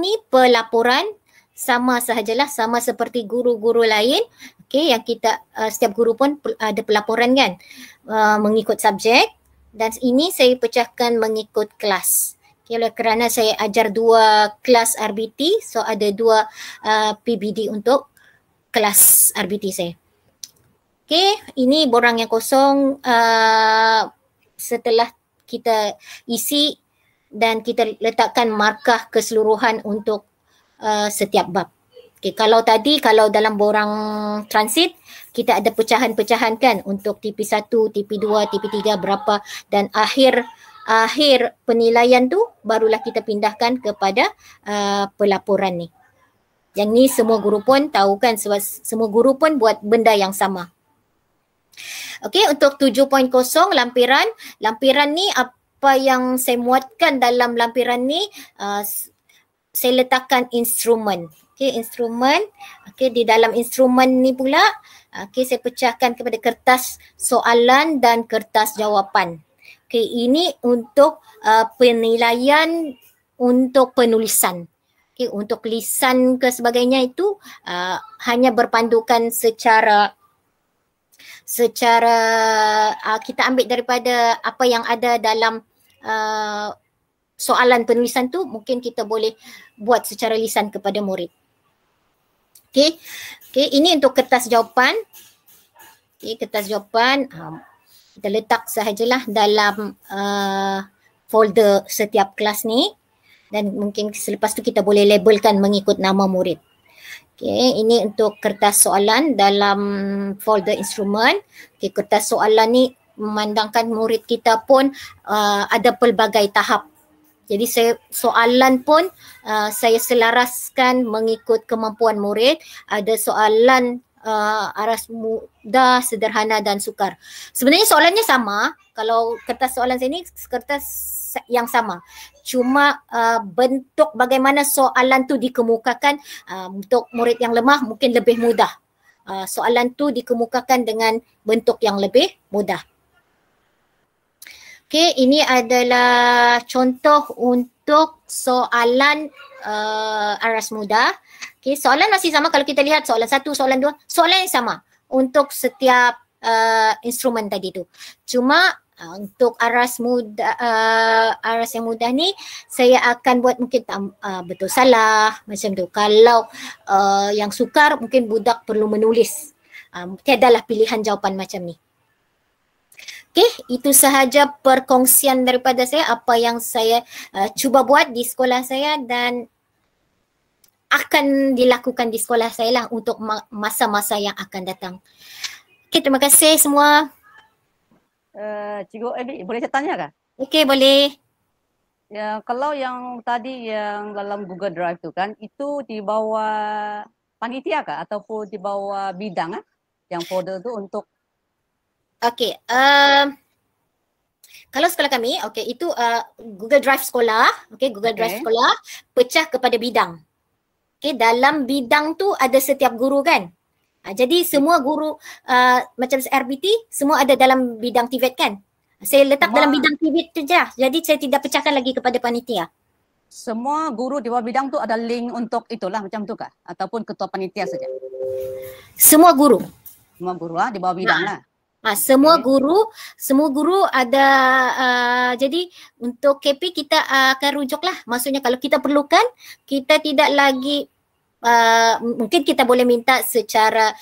ni pelaporan, sama sahajalah, sama seperti guru-guru lain. Okey, yang kita setiap guru pun ada pelaporan kan, mengikut subjek. Dan ini saya pecahkan mengikut kelas. Okay, oleh kerana saya ajar 2 kelas RBT, so ada 2 PBD untuk kelas RBT saya. Okay, ini borang yang kosong setelah kita isi dan kita letakkan markah keseluruhan untuk setiap bab. Okay, kalau dalam borang transit, kita ada pecahan-pecahan kan untuk TP1, TP2, TP3 berapa, dan akhir penilaian tu barulah kita pindahkan kepada pelaporan ni. Yang ni semua guru pun tahu kan, sebab semua guru pun buat benda yang sama. Okey, untuk 7.0 lampiran. Lampiran ni apa yang saya muatkan dalam lampiran ni, saya letakkan instrumen. Okey, instrumen. Okey, di dalam instrumen ni pula, okey, saya pecahkan kepada kertas soalan dan kertas jawapan. Okey, ini untuk penilaian untuk penulisan. Okey, untuk lisan ke sebagainya itu hanya berpandukan secara kita ambil daripada apa yang ada dalam soalan penulisan tu, mungkin kita boleh buat secara lisan kepada murid. Okey, ini untuk kertas jawapan. Okey, kertas jawapan kita letak sahajalah dalam folder setiap kelas ni, dan mungkin selepas tu kita boleh labelkan mengikut nama murid. Okey, ini untuk kertas soalan dalam folder instrumen. Okey, kertas soalan ni memandangkan murid kita pun ada pelbagai tahap. Jadi soalan pun saya selaraskan mengikut kemampuan murid. Ada soalan aras mudah, sederhana dan sukar. Sebenarnya soalannya sama. Kalau kertas soalan saya ni kertas yang sama. Cuma bentuk bagaimana soalan tu dikemukakan untuk murid yang lemah mungkin lebih mudah. Soalan tu dikemukakan dengan bentuk yang lebih mudah. Okey, ini adalah contoh untuk soalan aras mudah. Okey, soalan masih sama kalau kita lihat soalan 1, soalan 2, soalan yang sama untuk setiap instrumen tadi tu. Cuma untuk aras yang mudah ni saya akan buat mungkin betul salah macam tu. Kalau yang sukar mungkin budak perlu menulis. Tiadalah pilihan jawapan macam ni. Okey, itu sahaja perkongsian daripada saya apa yang saya cuba buat di sekolah saya dan akan dilakukan di sekolah saya lah untuk masa-masa yang akan datang. Okey, terima kasih semua. Cikgu Ebi, boleh saya tanya kah? Okey, boleh. Ya, kalau yang tadi yang dalam Google Drive tu kan, itu di bawah panitia kah ataupun di bawah bidang yang folder tu untuk Okey, kalau sekolah kami, okey, itu Google Drive sekolah, okey, Google Drive sekolah pecah kepada bidang. Okey, dalam bidang tu ada setiap guru kan. Jadi semua guru macam RBT semua ada dalam bidang TVET kan. Saya letak Semua- dalam bidang pivot saja. Jadi saya tidak pecahkan lagi kepada panitia. Semua guru di bawah bidang tu ada link untuk itulah macam tu kah? Ataupun ketua panitia saja? Semua guru. Semua guru di bawah bidang lah. Semua Okey. guru ada jadi untuk KP kita akan rujuklah. Maksudnya kalau kita perlukan, kita tidak lagi mungkin kita boleh minta secara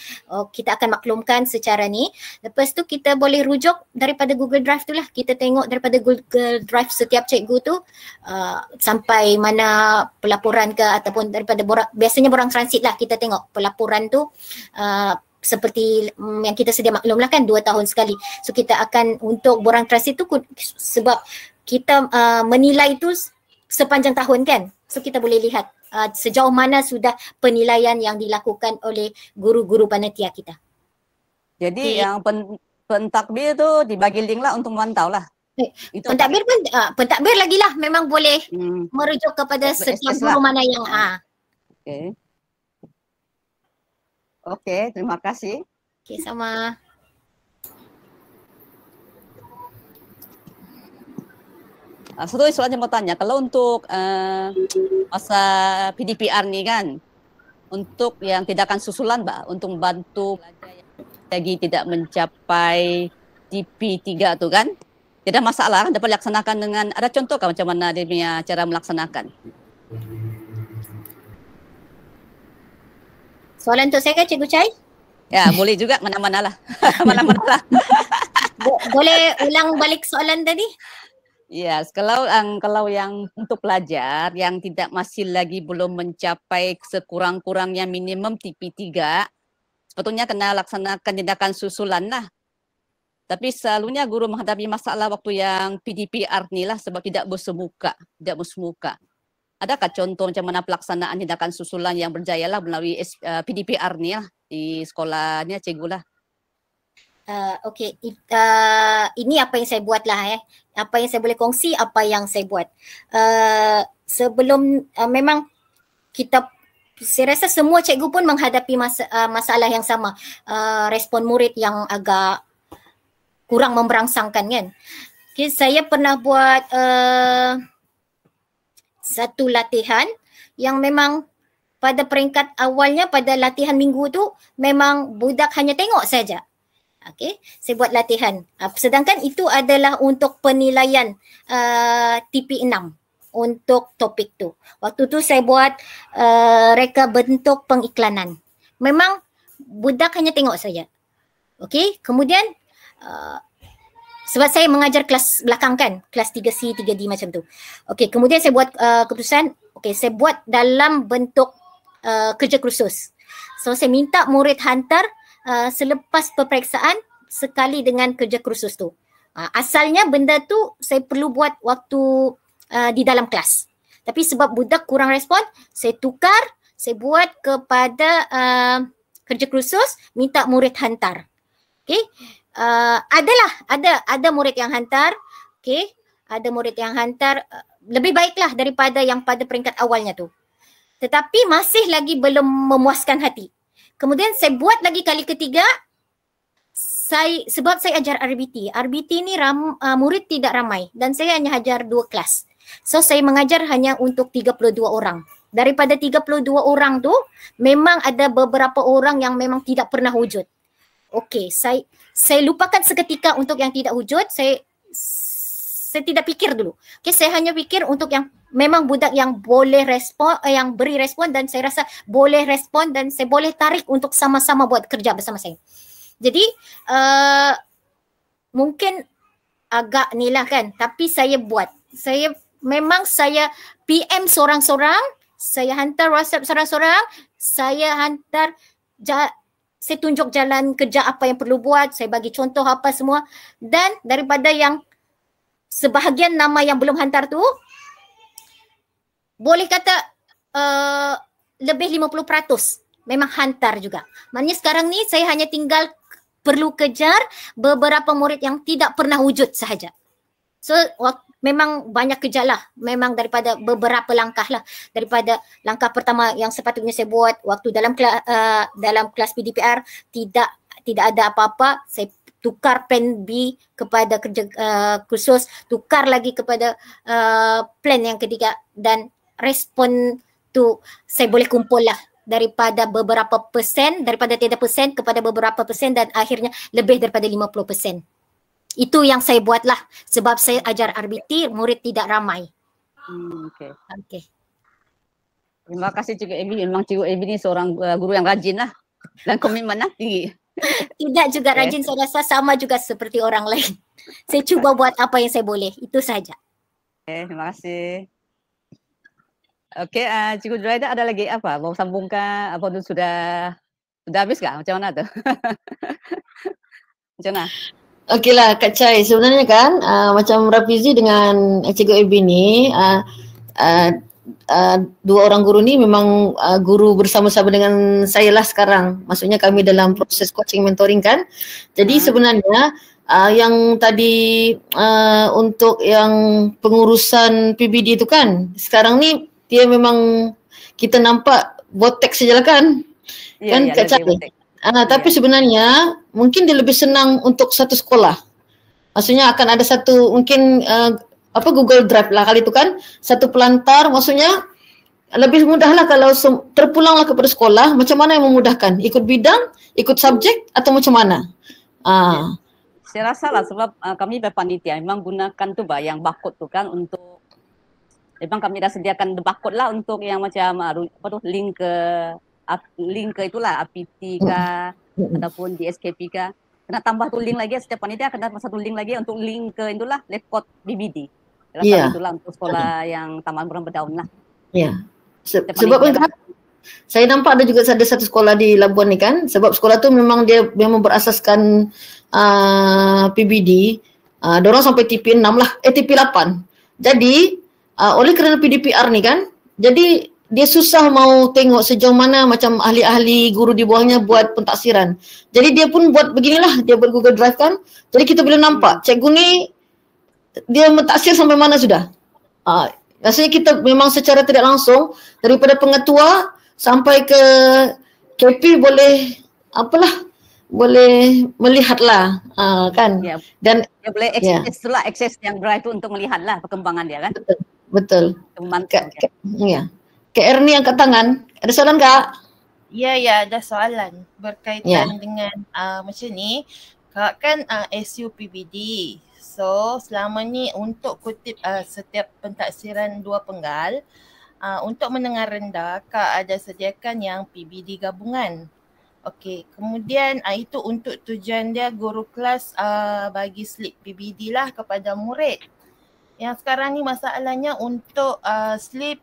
kita akan maklumkan secara ni. Lepas tu kita boleh rujuk daripada Google Drive tu lah. Kita tengok daripada Google Drive setiap cikgu tu sampai mana pelaporan ke ataupun daripada biasanya borang transit lah, kita tengok pelaporan tu seperti yang kita sedia maklum lah kan 2 tahun sekali. So kita akan untuk borang transit tu sebab kita menilai tu sepanjang tahun kan. So kita boleh lihat sejauh mana sudah penilaian yang dilakukan oleh guru-guru panitia kita. Jadi yang pentakbir tu dibagi link lah untuk memantau lah. Itu Pentadbir pun pentadbir lagi lah memang boleh merujuk kepada SS setiap lah. guru mana yang Okey. Okey, terima kasih. Okey, sama. Satu soalan yang mau tanya, kalau untuk masa PDPR ni kan, untuk yang tindakan susulan Mbak, untuk membantu lagi tidak mencapai TP3 tu kan, tidak masalah kan, dapat dilaksanakan dengan, ada contoh kan macam mana dia punya cara melaksanakan? Soalan untuk saya kan Cikgu Chai? Ya, boleh juga mana-mana lah. Mana-mana lah. Boleh ulang balik soalan tadi? Yes, kalau yang untuk pelajar yang tidak masih lagi belum mencapai sekurang-kurangnya minimum TP3, sepatutnya kena laksanakan tindakan susulan lah. Tapi selalunya guru menghadapi masalah waktu yang PDPR ni lah sebab tidak bersemuka. Adakah contoh macam mana pelaksanaan tindakan susulan yang berjaya lah melalui PDPR ni lah di sekolahnya cikgu lah? Okey, ini apa yang saya buat lah apa yang saya boleh kongsi, apa yang saya buat. Sebelum memang saya rasa semua cikgu pun menghadapi masalah yang sama. Respon murid yang agak kurang memberangsangkan kan. Okay, saya pernah buat satu latihan yang memang pada peringkat awalnya pada latihan minggu tu memang budak hanya tengok saja. Okey, saya buat latihan. Sedangkan itu adalah untuk penilaian TP6 untuk topik tu. Waktu tu saya buat reka bentuk pengiklanan. Memang budak hanya tengok saja. Okey, kemudian sebab saya mengajar kelas belakang kan, kelas 3C, 3D macam tu. Okey, kemudian saya buat keputusan, saya buat dalam bentuk kerja kursus. So saya minta murid hantar selepas peperiksaan sekali dengan kerja kursus tu. Asalnya benda tu saya perlu buat waktu di dalam kelas. Tapi sebab budak kurang respon, saya tukar, saya buat kepada kerja kursus, minta murid hantar. Okey. Ada murid yang hantar. Okey. Ada murid yang hantar lebih baiklah daripada yang pada peringkat awalnya tu. Tetapi masih lagi belum memuaskan hati. Kemudian saya buat lagi kali ketiga, sebab saya ajar RBT. RBT ni murid tidak ramai dan saya hanya ajar 2 kelas. So saya mengajar hanya untuk 32 orang. Daripada 32 orang tu, memang ada beberapa orang yang memang tidak pernah wujud. Okey, saya lupakan seketika untuk yang tidak wujud, saya tidak fikir dulu. Okey, saya hanya fikir untuk yang memang budak yang boleh respon, yang beri respon dan saya rasa boleh respon dan saya boleh tarik untuk sama-sama buat kerja bersama saya. Jadi mungkin agak ni lah kan, tapi saya buat. Saya PM seorang-seorang, saya hantar WhatsApp seorang-seorang, saya hantar, saya tunjuk jalan kerja apa yang perlu buat, saya bagi contoh apa semua dan daripada yang sebahagian nama yang belum hantar tu, boleh kata lebih 50% memang hantar juga. Maknanya sekarang ni saya hanya tinggal perlu kejar beberapa murid yang tidak pernah wujud sahaja. So memang banyak kerja lah. Memang daripada beberapa langkah lah. Daripada langkah pertama yang sepatutnya saya buat waktu dalam kelas PDPR tidak ada apa-apa. Saya tukar plan B kepada kerja khusus, tukar lagi kepada plan yang ketiga, dan respon tu saya boleh kumpul lah daripada beberapa persen, daripada tiada persen kepada beberapa persen, dan akhirnya lebih daripada 50%. Itu yang saya buat lah sebab saya ajar RBT, murid tidak ramai. Okey. Okey. Terima kasih Cikgu Amy. Memang Cikgu Amy ni seorang guru yang rajin lah dan komitmen lah tinggi. Tidak juga rajin, saya rasa sama juga seperti orang lain. Saya cuba buat apa yang saya boleh, itu saja. Terima kasih. Okey, Cikgu Zuraida ada lagi apa? Mau sambungkan apa tu sudah habis kah? Macam mana tu? Macam mana? Okeylah Kak Chai, sebenarnya kan macam Rafizi dengan Cikgu Ebi ni dua orang guru ni memang guru bersama-sama dengan saya lah sekarang. Maksudnya kami dalam proses coaching mentoring kan. Jadi sebenarnya yang tadi untuk yang pengurusan PBD itu kan, sekarang ni dia memang kita nampak botek sajalah kan. Kan Kak Chai? Tapi sebenarnya mungkin dia lebih senang untuk satu sekolah. Maksudnya akan ada satu mungkin Google Drive lah kali itu kan, satu pelantar, maksudnya lebih mudah lah kalau terpulanglah kepada sekolah, macam mana yang memudahkan, ikut bidang, ikut subjek atau macam mana? Saya rasa lah sebab kami berpanitia memang gunakan tu yang barcode tu kan untuk, memang kami dah sediakan barcode lah untuk yang macam link ke itulah APT kah ataupun DSKP kah. Kena tambah tu link lagi, setiap panitia kena satu link lagi untuk link ke itulah rekod BBD. Itulah untuk sekolah yang Taman Burang Berdaun lah. Ya. Sebab kan saya nampak ada satu sekolah di Labuan ni kan, sebab sekolah tu memang dia memang berasaskan PBD. Dorang sampai TP6 lah, TP8. Jadi oleh kerana PDPR ni kan, jadi dia susah mau tengok sejauh mana macam ahli-ahli guru di bawahnya buat pentaksiran. Jadi dia pun buat beginilah, dia buat Google Drive kan. Jadi kita boleh nampak cikgu ni dia mentaksir sampai mana sudah. Maksudnya kita memang secara tidak langsung daripada pengetua sampai ke KP boleh boleh melihatlah kan. Ya. Dan dia boleh akses yang drive tu untuk melihatlah perkembangan dia kan. Betul. Ya. Kak Erni angkat tangan. Ada soalan Kak? Ya, ada soalan berkaitan dengan macam ni. Kak kan SUPBD. So selama ni untuk kutip setiap pentaksiran dua penggal, untuk menengah rendah Kak ada sediakan yang PBD gabungan. Okey, kemudian itu untuk tujuan dia guru kelas bagi slip PBD lah kepada murid. Yang sekarang ni masalahnya untuk slip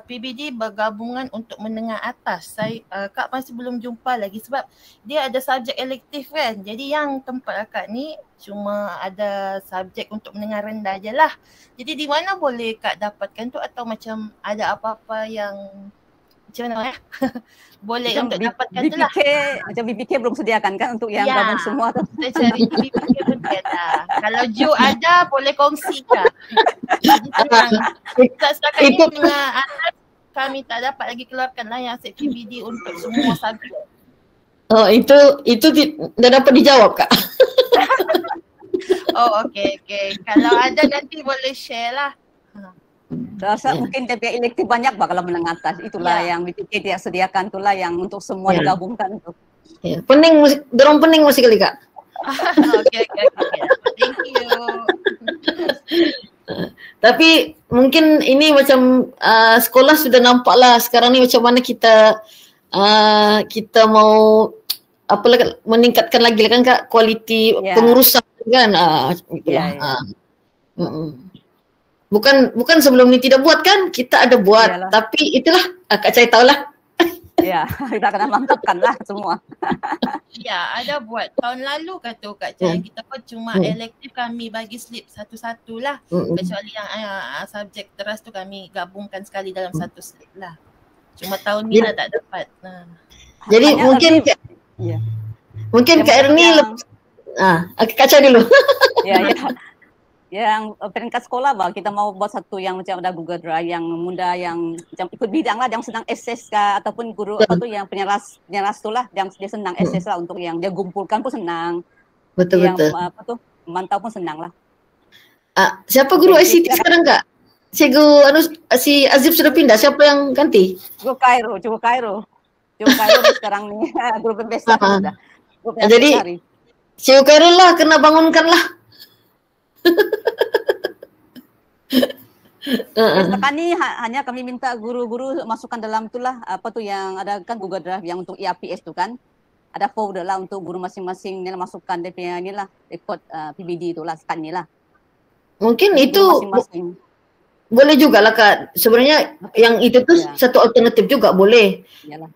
PBD bergabungan untuk menengah atas. Kak masih belum jumpa lagi sebab dia ada subjek elektif kan. Jadi yang tempat Kak ni cuma ada subjek untuk menengah rendah je lah. Jadi di mana boleh Kak dapatkan tu, atau macam ada apa-apa yang macam mana boleh macam untuk dapatkan tu lah. Macam BPK belum sediakan kan untuk yang gabung semua tu. Kita cari BPK pun tiada. Kalau Ju ada boleh kongsi Kak. Setakat ni menengah atas kami tak dapat lagi keluarkan lah yang set PBD untuk semua subjek. Oh itu dah dapat dijawab Kak. Oh okey. Kalau ada nanti boleh share lah. Saya rasa mungkin dia punya elektif banyak kalau menengah atas. Itulah yang BPK dia sediakan, itulah yang untuk semua digabungkan tu. Ya, dorong pening masih kali Kak. Okey. Thank you. Tapi mungkin ini macam sekolah sudah nampak lah sekarang ni macam mana kita mau meningkatkan lagi kan Kak kualiti pengurusan kan. Itulah. Bukan sebelum ni tidak buat kan, kita ada buat. Yalah. Tapi itulah Kak Cai tahulah. Ya, kita kena mantapkan lah semua. Ya, ada buat. Tahun lalu kata Kak Cai, kita pun cuma elektif kami bagi slip satu-satu lah. Kecuali yang subjek teras tu kami gabungkan sekali dalam satu slip lah. Cuma tahun ni lah tak dapat. Jadi mungkin Kak Erni Kak Cai dulu. Ya. Yang peringkat sekolah kita mau buat satu yang macam ada Google Drive yang mudah, yang macam ikut bidang lah, yang senang akses kah, ataupun guru yang penyeras tu lah, yang dia senang akses lah untuk yang dia kumpulkan pun senang. Betul. apa tuh memantau pun senang lah. Siapa guru ICT sekarang Kak? Cikgu si Azib sudah pindah, siapa yang ganti? Cikgu Cairo sekarang nih guru besar sudah. Jadi Cikgu Khairul lah kena bangunkan lah. Sekarang ni hanya kami minta guru-guru masukkan dalam itulah apa tuh yang ada kan Google Drive yang untuk ERPS tu kan. Ada folder lah untuk guru masing-masing ni lah masukkan dia punya ni lah rekod PBD tu lah sekarang ni lah. Mungkin itu masing-masing. Boleh juga lah Kak. Sebenarnya yang itu tu satu alternatif juga boleh. Yalah.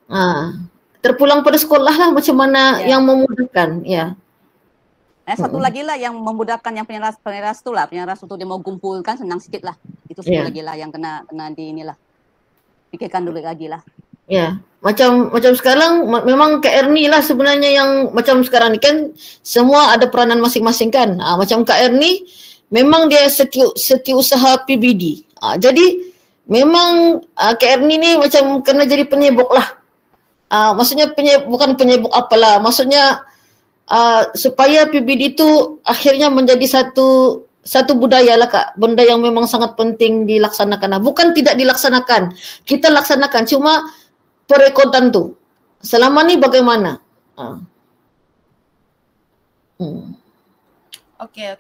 Terpulang pada sekolah lah macam mana yang memudahkan. Ya. Satu lagi lah yang memudahkan yang penyeras tu lah. Penyeras untuk dia mau kumpulkan senang sikit lah. Itu satu lagi lah yang kena di inilah. Fikirkan dulu lagi lah. Ya, macam sekarang memang Kak Erni lah sebenarnya yang macam sekarang ni kan semua ada peranan masing-masing kan. Macam Kak Erni memang dia setiausaha PBD. Jadi memang Kak Erni ni macam kena jadi penyebok lah. Maksudnya bukan penyebok apalah. Maksudnya supaya PBD tu akhirnya menjadi satu budaya lah Kak. Benda yang memang sangat penting dilaksanakan. Bukan tidak dilaksanakan. Kita laksanakan cuma perekodan tu selama ni bagaimana? Okey.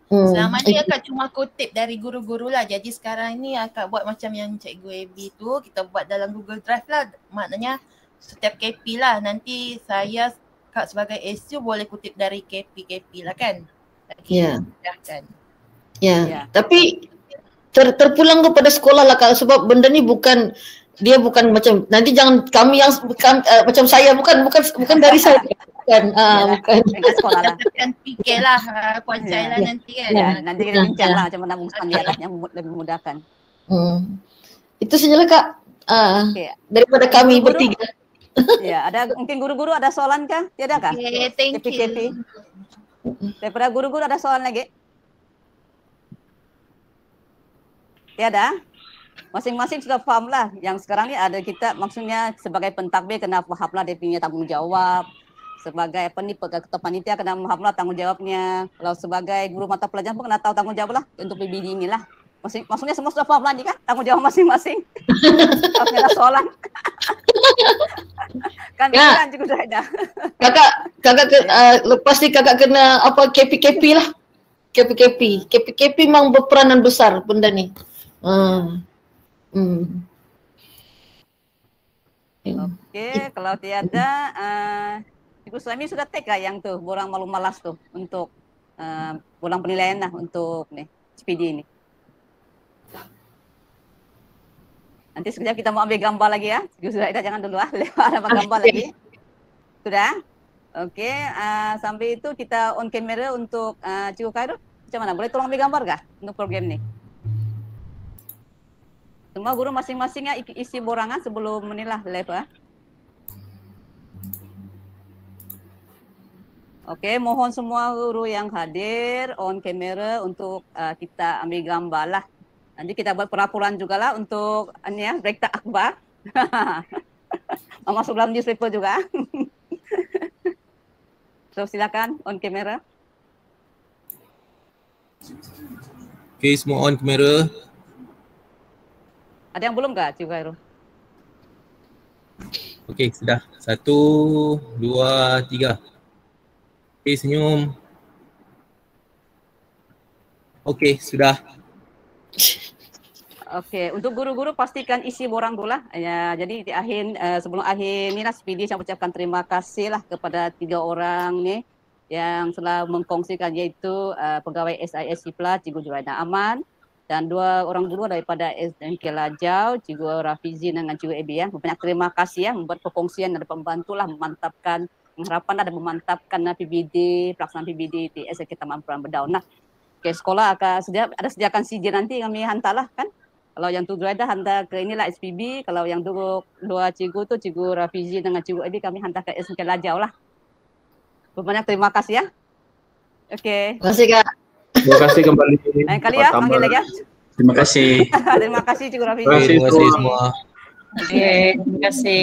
Selama ni akak cuma kutip dari guru-guru lah. Jadi sekarang ni akak buat macam yang Cikgu AB tu, kita buat dalam Google Drive lah. Maknanya setiap KP lah. Nanti saya Kak sebagai SU boleh kutip dari KP lah kan? Ya. Tapi terpulang kepada sekolah lah Kak, sebab benda ni bukan macam nanti jangan kami yang macam saya bukan dari saya bukan bukan dengan sekolah lah. Kan fikirlah kuancai lah nanti kan. Ya, nanti kita bincang lah macam mana menguruskan dia lah yang lebih memudahkan. Itu sajalah Kak. Daripada kami bertiga. Ya, ada mungkin guru-guru ada soalan kah? Tiada kah? Thank you. Daripada guru-guru ada soalan lagi? Tiada? Masing-masing sudah faham lah. Yang sekarang ni ada kita maksudnya sebagai pentadbir kena faham lah dia punya tanggungjawab. Sebagai ketua panitia kena faham lah tanggungjawabnya. Kalau sebagai guru mata pelajaran pun kena tahu tanggungjawab lah untuk PBD ni lah. Maksudnya semua sudah faham lah ni kan? Tanggungjawab masing-masing. Tak ada soalan. Kan juga sudah ada. Kakak lepas ni kakak kena apa KP lah. KP memang berperanan besar benda ni. Okey, kalau tiada Ibu Suami sudah take lah yang tu borang malu malas tu untuk borang penilaian lah untuk ni SPD ni. Nanti sekejap kita mau ambil gambar lagi ya. Sudah jangan dulu ada gambar lagi. Sudah? Okey, sambil itu kita on camera untuk Cikgu Khairul. Macam mana? Boleh tolong ambil gambar kah untuk program ni? Semua guru masing-masingnya isi borangan sebelum menilah live ya. Okey, mohon semua guru yang hadir on kamera untuk kita ambil gambar lah. Nanti kita buat pelaporan juga lah untuk berita akhbar. Masuk dalam newspaper juga. So silakan on kamera. Okey, semua on kamera. Ada yang belum kah, Cikgu Khairul? Okey, sudah. 1, 2, 3. Okey, senyum. Okey, sudah. Okey, untuk guru-guru pastikan isi borang dulu lah. Ya, jadi di akhir sebelum akhir ni lah SPD saya ucapkan terima kasih lah kepada 3 orang ni yang telah mengkongsikan, iaitu pegawai SIS Cipla Cikgu Juhaina Aman dan 2 orang guru daripada SDN Kelajau, Cikgu Rafizi dengan Cikgu Ebi ya. Banyak terima kasih ya membuat perkongsian dan membantulah memantapkan pengharapan dan memantapkan PBD, pelaksanaan PBD di SMK Taman Perang Bedau. Nah, ke sekolah akan sediakan CJ nanti kami hantarlah kan. Kalau yang tu ada hantar ke inilah SPB, kalau yang dua cikgu tu Cikgu Rafizi dengan Cikgu Ebi kami hantar ke SMK Kelajau lah. Banyak terima kasih ya. Okey. Terima kasih Kak. Terima kasih kembali. Lain kali ya, panggil lagi ya. Terima kasih. Terima kasih Cikgu Rafizi. Terima kasih semua. Okey, terima kasih.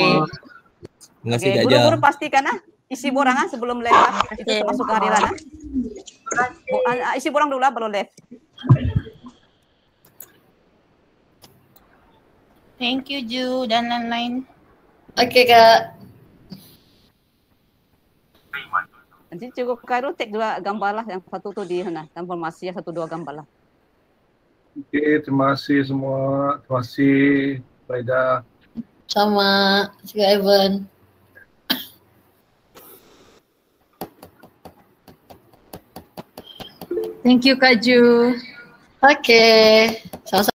Terima kasih okay, Kak Jah. Guru-guru pastikan isi borang sebelum live itu termasuk kehadiran. Isi borang dulu baru live. Thank you Ju dan lain-lain. Okey Kak. Nanti cukup Khairul take 2 gambar lah, yang satu tu di sana, informasi ya 1-2 gambar lah. Okey, terima kasih semua. Terima kasih Faida. Sama, Cik Evan. Thank you Kak Ju. Okey. Sama-sama.